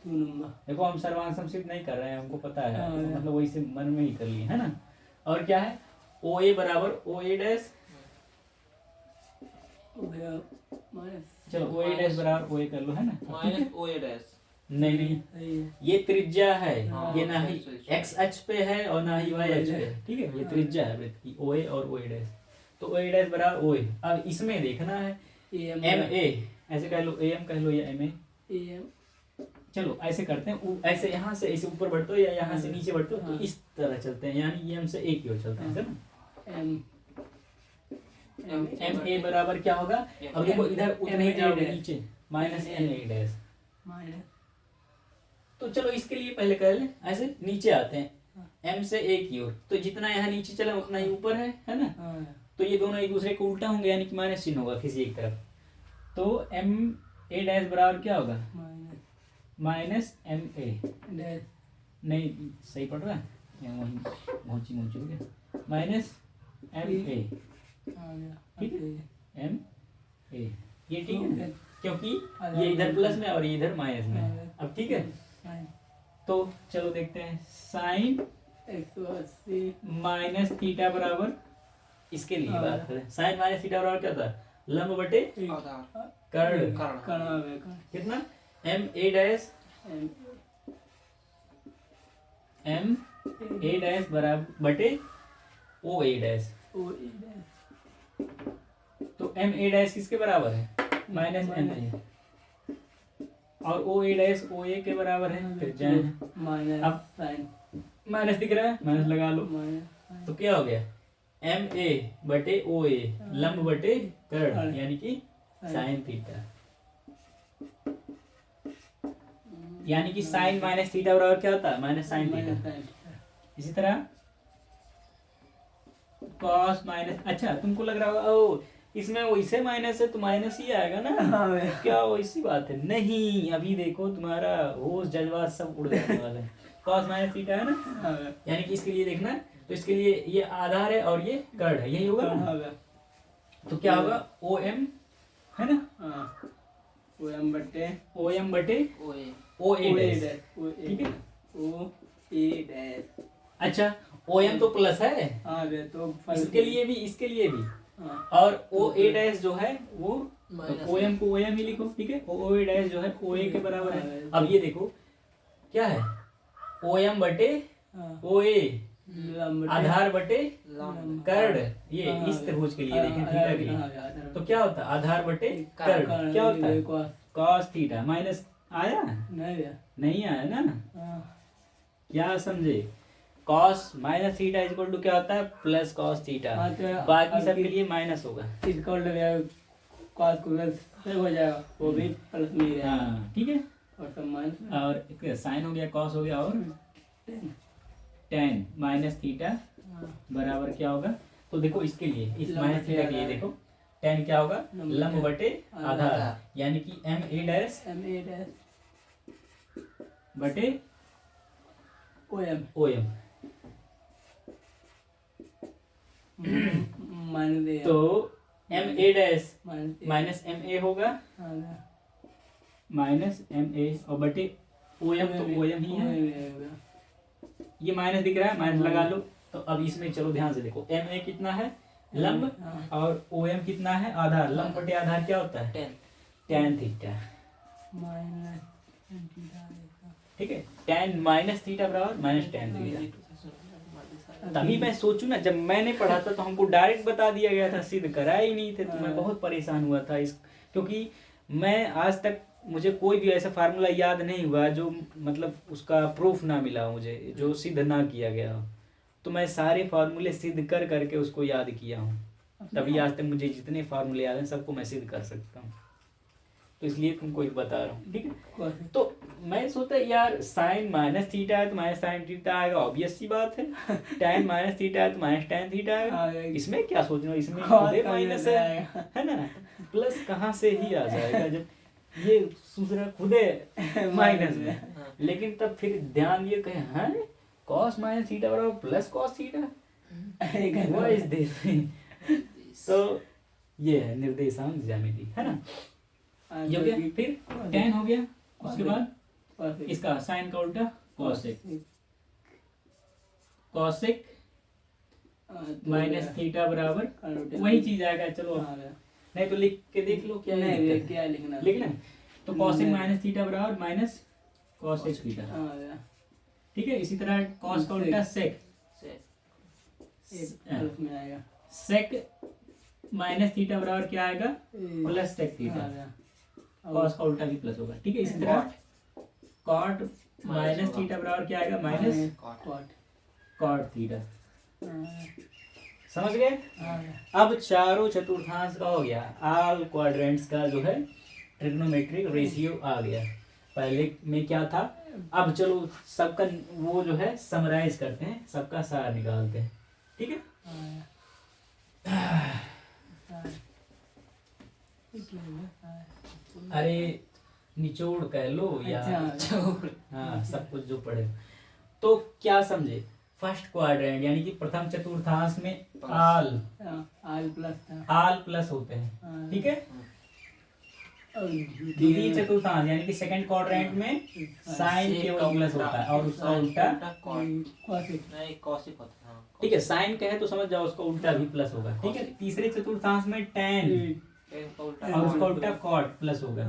S2: 2 नंबर।
S1: देखो हम सर्वांग सिद्ध नहीं कर रहे हैं, हमको पता है,
S2: हाँ,
S1: तो मतलब वही से मन में ही कर लिए, है ना। और क्या है, ओ ए बराबर ओ ए डैश,
S2: हो गया माइनस।
S1: चलो ओ ए डैश बराबर ओ ए कर लो, है ना।
S3: माइनस ओ ए डैश,
S1: नहीं नहीं,
S2: सही है।
S1: ये त्रिज्या है,
S3: हाँ,
S1: ये ना ही
S3: सही।
S1: एक्स अक्ष पे है और ना ही वाई अक्ष पे है, ठीक है। ये त्रिज्या है वृत्त की, ओ ए और ओ ए डैश, तो ओ ए डैश बराबर ओ ए। अब इसमें देखना है
S2: एम
S1: एम ए, ऐसे कह लो, ए एम कह लो या एम ए,
S2: एम
S1: चलो ऐसे करते हैं, ऐसे यहाँ से ऐसे ऊपर बढ़ते हो या यहाँ से नीचे बढ़ते हो, तो इस तरह चलते हैं, यानी ये एम से ए की ओर चलते हैं, समझ।
S2: एम
S1: एम ए बराबर क्या होगा, अब देखो इधर उतने ही जाओगे नीचे, minus M A dash.
S2: Minus.
S1: तो चलो इसके लिए पहले कर लें, ऐसे नीचे आते हैं एम से ए की ओर, तो जितना यहाँ नीचे चला उतना ही ऊपर है ना।
S2: हाँ
S1: तो ये दोनों एक दूसरे को उल्टा होंगे, यानी कि माइनस चिन्ह होगा किसी एक तरफ, तो एम ए डैश बराबर क्या होगा,
S2: minus
S1: minus M A
S2: dash.
S1: नहीं सही पढ़ रहा है या वहीं पहुंची पहुंची हो गया, माइनस एम ए,
S2: आ गया।
S1: ठीक है, एम ए, ये ठीक है,
S2: है।
S1: क्योंकि ये इधर प्लस में और ये इधर माइनस में है। अब ठीक है, तो चलो देखते हैं, साइन
S2: 180
S1: माइनस थीटा बराबर, इसके लिए बात करें, साइन माइनस थीटा बराबर क्या था, लंब बटे
S3: आधार
S1: कर्ण,
S2: कर्ण आ गया।
S1: कितना, M A dash, M A dash बराबर बटे O A dash,
S2: O A dash.
S1: तो एम ए डैश किसके बराबर है, माइनस एम ए, और ओ ए डैश ओ ए के बराबर है, फिर जाए
S2: माइनस
S1: अब
S2: साइन
S1: माइनस दिख रहा है, माइनस लगा लो,
S2: माइनस
S1: तो क्या हो गया, एम ए बटे ओ ए लंब बटे कर्ण, यानी कि साइन थीटा, यानी कि साइन माइनस थीटा बराबर क्या होता है, माइनस साइन थीटा। इसी तरह कॉस माइनस, अच्छा तुमको लग रहा होगा ओ इसमें वैसे माइनस है तो माइनस ही आएगा ना, क्या वैसी बात है, नहीं अभी देखो तुम्हारा होश जज्बात सब उड़ जाने वाला है। कॉस माइनस थीटा है ना, यानी कि इसके लिए देखना, तो इसके लिए ये आधार है और ये कर्ण है, यही होगा ना। तो क्या होगा, ओ एम है ना,
S2: ओ एम बटे
S1: ओ एम बटे
S3: O A
S1: O A dash,
S2: ठीक है। ओ ए डैश।
S1: अच्छा ओ एम तो प्लस है,
S2: हाँ बे तो
S1: इसके लिए भी इसके लिए भी,
S2: हाँ
S1: और ओ ए डैश जो है वो
S3: माइनस
S1: ओ एम को ओ एम ही लिखो, ठीक है। ओ ए डैश जो है ओ ए के बराबर है। अब ये देखो क्या है, ओ एम बटे ओ ए आधार बटे
S3: लंब
S1: कर्ण, ये इस त्रिभुज के लिए देखें, थीटा के लिए तो क्या होता है, आधार बटे कर्ण, क्या होता है, कॉस थीटा, माइनस आया नहीं आया ना, क्या समझे, cos minus theta equal to क्या होता है, प्लस कॉस थीटा, बाकी सब के लिए माइनस होगा,
S2: कॉस को प्लस हो जाएगा, वो भी प्लस में ही रहेगा।
S1: हाँ ठीक है,
S2: और सब माइनस
S1: और साइन हो गया, कॉस हो गया, और टेन माइनस थीटा बराबर क्या होगा, तो देखो इसके लिए, इस माइनस थीटा के लिए देखो टेन क्या होगा, लंब बटे आधार, यानी कि M A dash
S2: M A dash
S1: बटे
S2: OM
S1: O M.
S2: Minus A
S1: तो M A dash
S2: minus
S1: minus M A होगा,
S2: आ गया
S1: माइनस एम ए और बटे ओ एम, तो ओ एम ही है। ये माइनस दिख रहा है, माइनस लगा लो। तो अब इसमें चलो ध्यान से देखो, एम ए कितना है लंब और ओ एम कितना है आधार। लंब बटे आधार क्या होता है
S3: 10
S1: tan थीटा।
S2: माइनस
S1: ठीक है, tan माइनस थीटा बराबर माइनस tan थीटा। तभी मैं सोचूं ना, जब मैंने पढ़ा था तो हमको डायरेक्ट बता दिया गया था, सिद्ध करा ही नहीं थे। तो मैं बहुत परेशान हुआ था इस, क्योंकि मैं आज तक मुझे कोई भी ऐसा फार्मूला याद नहीं हुआ जो मतलब उसका प्रूफ ना मिला मुझे, जो सिद्ध ना किया गया हो। तो मैं सारे फार्मूले सिद्ध कर करके उसको याद किया हूँ, तभी आज तक मुझे जितने फार्मूले याद हैं सबको मैं सिद्ध कर सकता हूँ। तो इसलिए तुमको एक बता रहा हूँ, ठीक है। तो मैं सोचा यार साइन माइनस थीटा है तो माइनस साइन थीटा आएगा, ऑब्वियस सी बात है। tan माइनस थीटा है तो माइनस tan थीटा आएगा, इसमें क्या सोचना, इसमें खुदे माइनस है ना, प्लस कहाँ से ही आ जाएगा जब ये दूसरा खुदे माइनस में। लेकिन तब फिर ध्यान ये कहे हैं cos माइनस थीटा बराबर plus cos theta, what is this. तो ये है निर्देशांक ज्यामिति, है ना। ये हो गया, फिर tan हो गया, उसके बाद इसका साइन का उल्टा कोसेक, कोसेक माइनस थीटा बराबर वही चीज आएगा। चलो नहीं तो लिख के देख लो क्या है,
S2: क्या लिखना
S1: लिखना है। तो कोसेक माइनस थीटा बराबर माइनस कोसेक थीटा, ठीक है। इसी तरह कॉस का उल्टा सेक,
S2: में आएगा
S1: सेक माइनस थीटा बराबर क्या आएगा प्लस सेक थीटा, कॉस का उल्टा भी प्लस होगा, ठीक है। इसी तरह कॉट माइनस थीटा बराबर क्या आएगा माइनस कॉट थीटा, समझ गए। अब चारों चतुर्थांश का हो गया, ऑल क्वाड्रेंट्स का जो है ट्रिग्नोमेट्रिक रेशियो आ गया। पहले में क्या था, अब चलो सबका वो जो है समराइज करते हैं, सबका सार निकालते हैं, ठीक है। अरे निचोड़ कह लो या हाँ सब कुछ जो पढ़े। तो क्या समझे, फर्स्ट क्वाड्रेंट यानी कि प्रथम चतुर्थांश में आल प्लस होते हैं, ठीक है। द्वितीय चतुर्थांश यानी कि सेकंड क्वाड्रेंट में साइन केवल प्लस होता है और उसका उल्टा
S3: नहीं कॉसिक होता है।
S1: ठीक है, साइन कहे तो समझ जाओ उसका उल्टा भी प्लस होगा, ठीक है। तीसरे चतुर्थांश में टेन और उसका उल्टा कॉट प्लस होगा,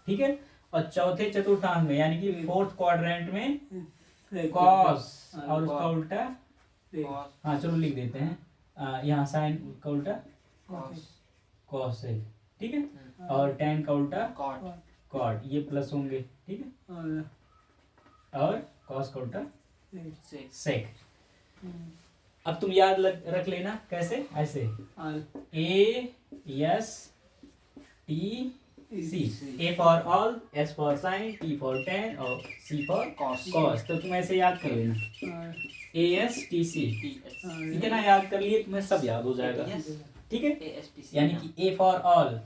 S1: ठीक है। और चौथे चतुर्थांश में यानी कि फोर्थ क्वाड्रेंट में कॉस और उसका उल्टा, हाँ चलो लिख देते हैं यहाँ साइन का उल्टा कॉस है, ठीक है। और टेन का उल्टा कॉट, ये प्लस होंगे, ठीक है। और कॉस का उल्टा सेक। अब तुम याद रख लेना कैसे, ऐसे A S T C, A for all, S for sine, T for tan और सी फॉर कॉस। तो तुम ऐसे याद कर लेना, ए एस टी सी, इतना याद कर लिए तुम्हें सब याद हो जाएगा, ठीक है। यानी कि ए फॉर ऑल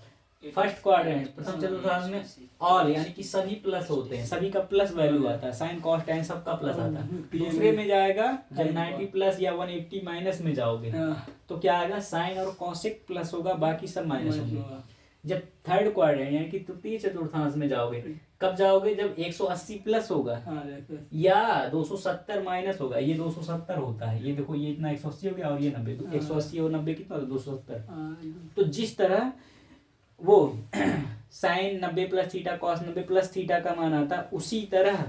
S1: फर्स्ट क्वाड्रेंट प्रथम चतुर्थांश में ऑल यानी कि सभी प्लस होते हैं, सभी का प्लस वैल्यू आता है, साइन कॉस टेन सबका प्लस आता है। दूसरे में जाएगा जब 90 प्लस या 180 माइनस में जाओगे तो क्या आएगा, साइन और कॉसेक प्लस होगा, बाकी सब माइनस होंगे। जब थर्ड क्वाड्रेंट यानी कि तृतीय चतुर्थांश में जाओगे, कब जाओगे, जब 180 प्लस होगा या 270 माइनस होगा। ये 270 होता है, ये देखो ये इतना 180 हो गया और ये 90, 180 और 90 कितना 270। तो जिस तरह वो sine 90 plus theta cos 90 plus theta का मान आता है, उसी तरह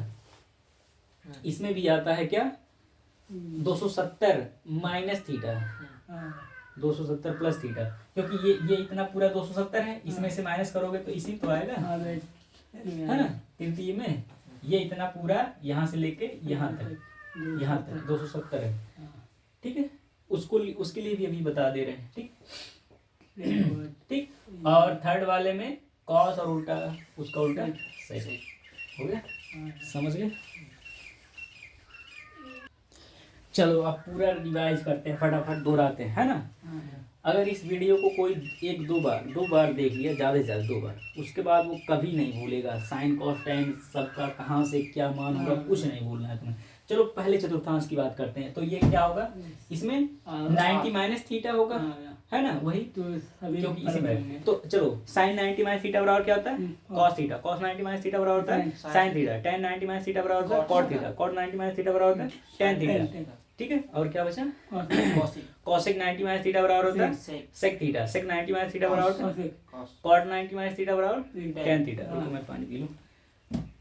S1: इसमें भी आता है क्या 270 माइनस थीटा, 270 प्लस थीटा, क्योंकि ये इतना पूरा 270 है, इसमें से माइनस करोगे तो इसी तो आएगा, है ना। तृतीय में ये इतना पूरा यहाँ से लेके यहाँ तक 270 है, ठीक है। उसके लिए भी अभी बता दे रहे हैं, ठीक ठीक। और थर्ड वाले में कॉस और उल्टा उसका उल्टा सही हो गया, समझ गए। चलो अब पूरा रिवाइज करते हैं, फटाफट दोहराते हैं, है ना। अगर इस वीडियो को कोई एक दो बार देख लिया, ज़्यादा से ज़्यादा 2 बार, उसके बाद वो कभी नहीं भूलेगा साइन कॉस टेन सबका कहाँ से क्या मान होगा, कुछ नहीं भूलना है तुम्हें। चलो पहले चतुर्थांश की बात करते हैं। तो ये क्या होगा, इसमें 90 माइनस थीटा होगा, है ना, वही
S2: तो सभी
S1: क्योंकि इसी में। तो चलो साइन 90 माइनस थीटा बराबर क्या होता है, cos theta. Cos 90 minus theta बराबर होता है sine theta. Tan 90 minus theta बराबर होता है cot theta. Cot 90 minus theta बराबर होता है टेन थीटा। ठीक है, और क्या बचा, कॉसेक 90 माइनस थीटा बराबर होता है सेक थीटा। सेक 90 माइनस थीटा बराबर होता है कॉट 90 माइनस थीटा बराबर टेन थीटा। रुको मैं पानी पी लूं।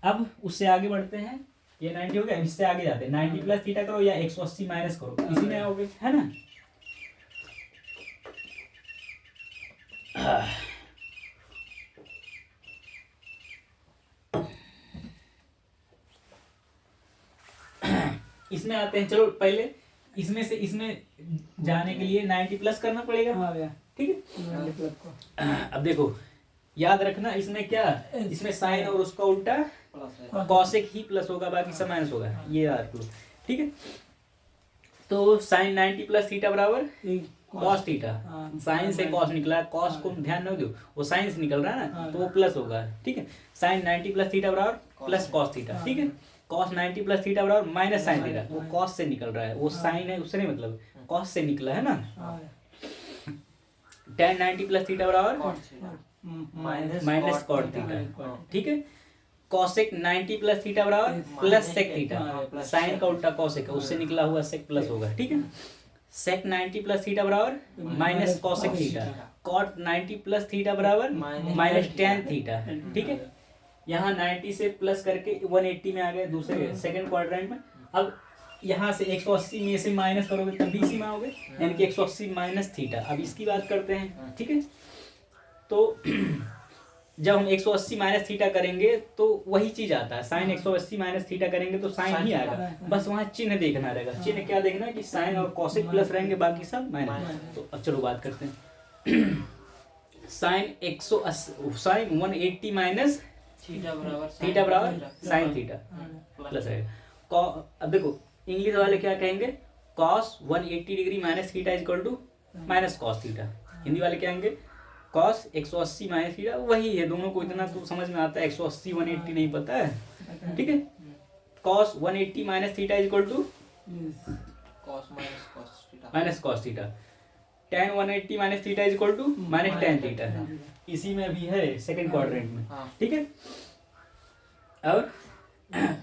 S1: अब उससे आगे बढ़ते हैं, ये 90 हो गया, इससे आगे जाते हैं। 90 प्लस थीटा करो या 180 माइनस करो, इसी में आओगे, है ना। इसमें आते हैं। चलो पहले इसमें से इसमें जाने के लिए 90 प्लस करना पड़ेगा, ठीक है। अब देखो याद रखना, इसमें क्या, इसमें साइन और उसका उल्टा कॉसेक ही प्लस होगा, बाकी सब माइनस होगा, ये याद रखो, ठीक है। तो साइन 90 प्लस थीटा बराबर कॉस थीटा। साइन से कॉस निकला, कॉस को ध्यान न दो, वो साइन से निकल रहा है ना, तो वो प्लस होगा, ठीक है। साइन 90 प्लस थीटा बराबर प्लस कॉस थीटा, ठीक है। कॉस 90 प्लस थीटा बराबर माइनस साइन थीटा, वो कॉस से निकल रहा है, वो साइन है उससे नहीं, मतलब कॉस से निकला है ना। टेन 90 प्लस थीटा बराबर माइनस कॉट थीटा, ठीक है। कॉसेक 90 प्लस थीटा बराबर प्लस सेक थीटा। साइन का उल्टा कॉसेक है, उससे निकला हुआ सेक प्लस होगा, ठीक है। सेक 90 प्लस थीटा बराबर minus cosec theta. Cot 90 plus theta बराबर माइनस टेन थीटा, ठीक है। यहाँ 90 से प्लस करके 180 में आ गए, दूसरे सेकंड क्वाड्रेंट में। अब यहाँ से 180 में से माइनस करोगे तब भी इसी में आओगे, यानी कि 180 माइनस थीटा। अब इसकी बात करते हैं, ठीक है। तो जब हम 180 माइनस थीटा करेंगे तो वही चीज आता है, साइन 180 माइनस थीटा करेंगे तो साइन ही आएगा, बस वहाँ चिन्ह देखना रहेगा। चिन्ह क्या देखना है कि साइन और कॉसेक प्लस रहेंगे, बाकी सब माइनस। तो अब चलो बात करते हैं। साइन 180 माइनस थीटा बराबर साइन थीटा प्लस रहेगा। अब देखो इंग्लिश वाले क्या कहेंगे, cos 180 degree minus theta is equal to minus cos theta. Hindi वाले क्या कहेंगे, कॉस 180 माइनस थीटा, वही है दोनों को, इतना तो समझ में आता है। 180 180 नहीं पता है, ठीक है। Cos 180 minus theta is equal to minus cos theta. Tan 180 minus theta is equal to minus tan theta. इसी में भी है सेकंड क्वाड्रेंट में, ठीक है। और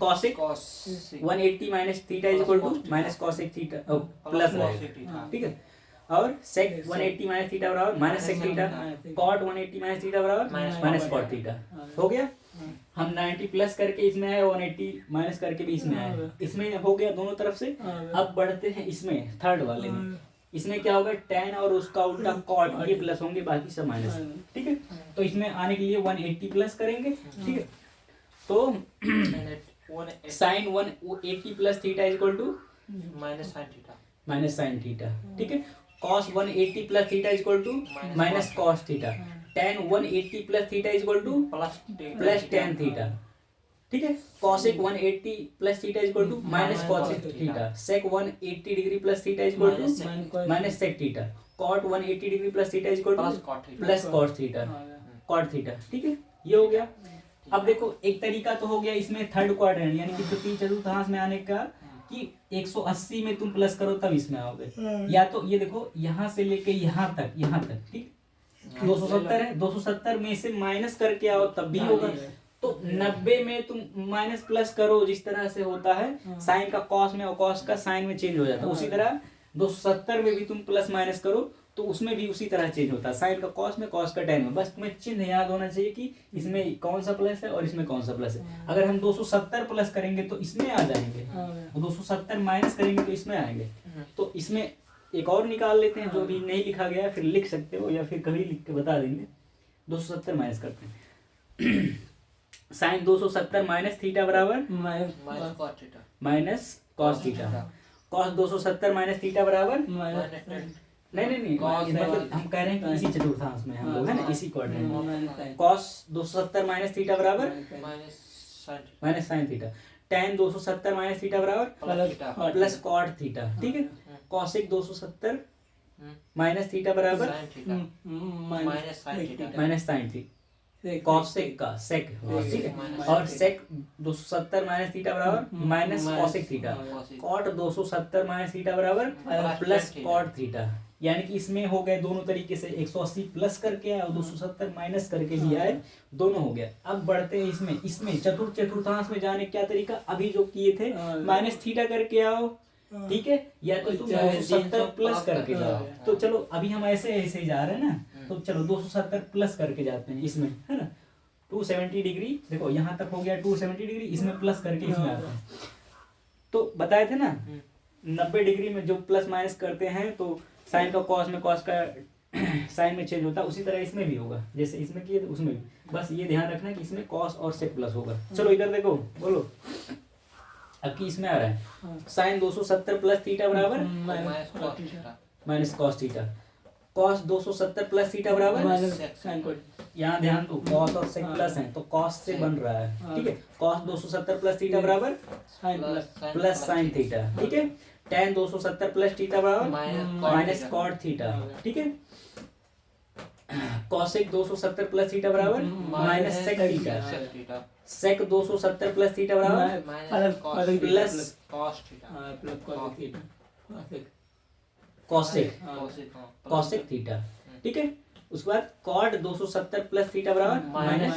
S1: cosec 180 minus theta is equal to minus cosec theta plus रहेगा, ठीक है। और सेक 180 माइनस थीटा बराबर minus sec theta. Cot 180 minus theta बराबर माइनस कॉट थीटा। हो गया, हम 90 प्लस करके इसमें आए, 180 माइनस करके भी इसमें आए, इसमें हो गया दोनों तरफ से। अब बढ़ते हैं इसमें थर्ड वाले में। इसमें क्या होगा, टेन और उसका उल्टा कॉट, ये प्लस होंगे, बाकी सब माइनस, ठीक है। तो इसमें आने के लिए 180 प्लस करेंगे, ठीक है। तो sine 180 plus theta is equal to minus sine theta, ठीक है। Cos 180 plus theta is equal to minus cos theta. Tan 180 plus theta is equal to plus tan theta, ठीक है। Cosec 180 plus theta is equal to minus cos theta. Sec 180 degree plus theta is equal to minus sec theta. Cot 180 degree plus theta is equal to plus cot theta, cot theta, ठीक है। ये हो गया। अब देखो एक तरीका तो हो गया इसमें थर्ड क्वाड्रेंट, यानी कि तृतीय चतुर्थांश में आने का, कि 180 में तुम प्लस करो तब इसमें आओगे। या तो ये देखो यहाँ से लेके यहाँ तक, ठीक, 270 है, 270 में से माइनस करके आओ तब भी होगा। तो 90 में तुम माइनस प्लस करो, जिस तरह से होता है साइन का कॉस में और कॉस का साइन में चेंज हो जाता है, उसी तरह 270 में भी तुम प्लस माइनस करो तो उसमें भी उसी तरह चेंज होता है, साइन का कॉस में, कॉस का टेन में। बस तुम्हें चिन्ह याद होना चाहिए कि इसमें कौन सा प्लस है और इसमें कौन सा प्लस है। अगर हम 270 प्लस करेंगे तो इसमें आ जाएंगे, 270 माइनस करेंगे तो इसमें आएंगे। तो इसमें एक और निकाल लेते हैं, जो अभी नहीं लिखा गया है, फिर लिख सकते हो या फिर कभी लिख के बता देंगे। 270 माइनस करते हैं। साइन 270 माइनस थीटा बराबर minus cos theta. Cos 270 minus theta बराबर नहीं, मतलब हम कह रहे हैं कि इसी चतुर्थांश में हम लोग है ना, इसी क्वाड्रेंट में। कॉस 270 माइनस थीटा बराबर minus sine theta. Tan 270 minus theta बराबर प्लस कॉट थीटा, ठीक है। कॉसेक 270 माइनस थीटा बराबर माइनस साइन थीटा, कॉसेक का सेक, ठीक है। और सेक 270 माइनस थीटा बराबर minus cosec theta. Cot 270 minus theta बराबर प्लस कॉट थीटा। यानी कि इसमें हो गए दोनों तरीके से, 180 प्लस करके आया और 270 माइनस करके भी आए, दोनों हो गया। अब बढ़ते हैं इसमें चतुर्थांश में जाने क्या तरीका, अभी जो किए थे माइनस थीटा करके आओ, ठीक है, या तो तुम 270 प्लस करके जाओ। तो चलो अभी हम ऐसे ही जा रहे हैं ना, तो चलो 270 प्लस करके जाते हैं इसमें, है ना। 270 डिग्री, देखो यहाँ तक हो गया 270 डिग्री, इसमें प्लस करके इसमें आते हैं। तो बताए थे ना 90 डिग्री में जो प्लस माइनस करते हैं तो साइन का कॉस में, कॉस का साइन में चेंज होता है, उसी तरह इसमें भी होगा, जैसे इसमें किए थे उसमें भी। बस ये ध्यान रखना कि इसमें कॉस और सेक प्लस होगा। चलो इधर देखो, बोलो अब की इसमें आ रहा है साइन 270 प्लस थीटा बराबर minus cos theta. Cos 270 plus theta बराबर, यहाँ ध्यान दो कॉस और सेक प्लस है तो कॉस से बन रहा है, ठीक है। कॉस 270 प्लस थीटा बराबर प्लस साइन थीटा, ठीक है। tan 270 प्लस थीटा बराबर माइनस कॉट थीटा, ठीक है। कॉसेक 270 प्लस थीटा बराबर माइनस सेक थीटा। सेक 270 प्लस थीटा बराबर प्लस कॉसेक थीटा, ठीक है। उसके बाद कॉट 270 प्लस थीटा बराबर माइनस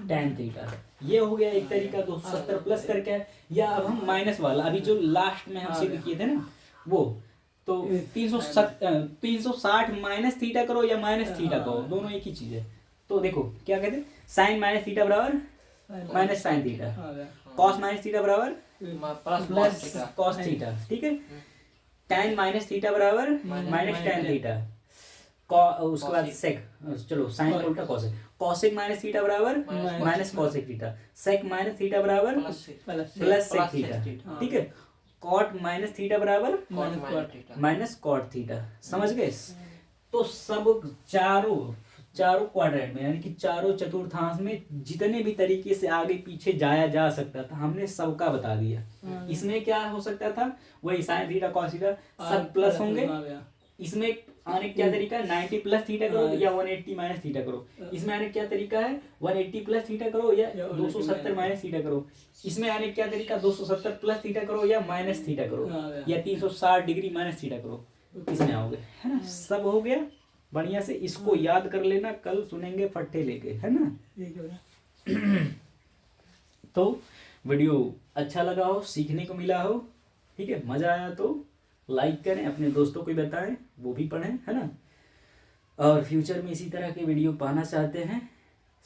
S1: tan थीटा। ये हो गया एक तरीका 270 प्लस करके। या अब हम माइनस वाला, अभी जो लास्ट में हम सिद्ध किए थे ना वो, तो 360 माइनस थीटा करो या माइनस थीटा करो, दोनों एक ही चीज है। तो देखो क्या कहते हैं, साइन माइनस थीटा बराबर minus sine theta, cos minus theta बराबर प्लस कॉस थीटा, ठीक है। tan माइनस थीटा बराबर माइनस tan थीटा। उसके बाद सेक, चलो साइन का उल्टा कॉसेक, कॉसेक माइनस थीटा बराबर minus cosec theta. Sec minus theta बराबर प्लस सेक थीटा, ठीक है। कॉट माइनस थीटा बराबर माइनस कॉट थीटा। समझ गए। तो सब चारों क्वाड्रेंट में, यानी कि चारों चतुर्थांश में जितने भी तरीके से आगे पीछे जाया जा सकता था हमने सबका बता दिया। इसमें क्या हो सकता था, वही साइन थीटा कॉस थीटा सब प्लस होंगे। इसमें आने क्या तरीका है, 90 प्लस थीटा करो या 180 माइनस थीटा करो। इसमें आने क्या तरीका है, 180 प्लस थीटा करो या 270 माइनस थीटा करो। इसमें आने क्या तरीका, 270 प्लस थीटा करो या माइनस थीटा करो, या 360 डिग्री माइनस थीटा करो, इसमें आओगे, है ना। सब हो गया बढ़िया से। इसको याद कर लेना, कल सुनेंगे फट्टे लेके, है ना। तो वीडियो अच्छा लगा हो, सीखने को मिला हो, ठीक है, मजा आया तो लाइक करें, अपने दोस्तों को बताएं, वो भी पढ़ें, है ना। और फ्यूचर में इसी तरह के वीडियो पाना चाहते हैं,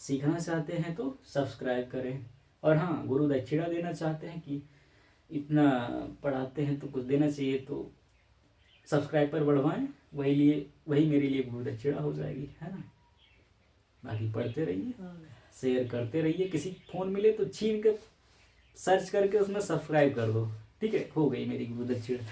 S1: सीखना चाहते हैं तो सब्सक्राइब करें। और हाँ, गुरु दक्षिणा देना चाहते हैं कि इतना पढ़ाते हैं तो कुछ देना चाहिए, तो सब्सक्राइबर बढ़वाएं, वही मेरे लिए गुरु दक्षिणा हो जाएगी, है ना। बाकी पढ़ते रहिए, शेयर करते रहिए, किसी फ़ोन मिले तो छीन के सर्च करके उसमें सब्सक्राइब कर दो, ठीक है, हो गई मेरी गुरु दक्षिणा।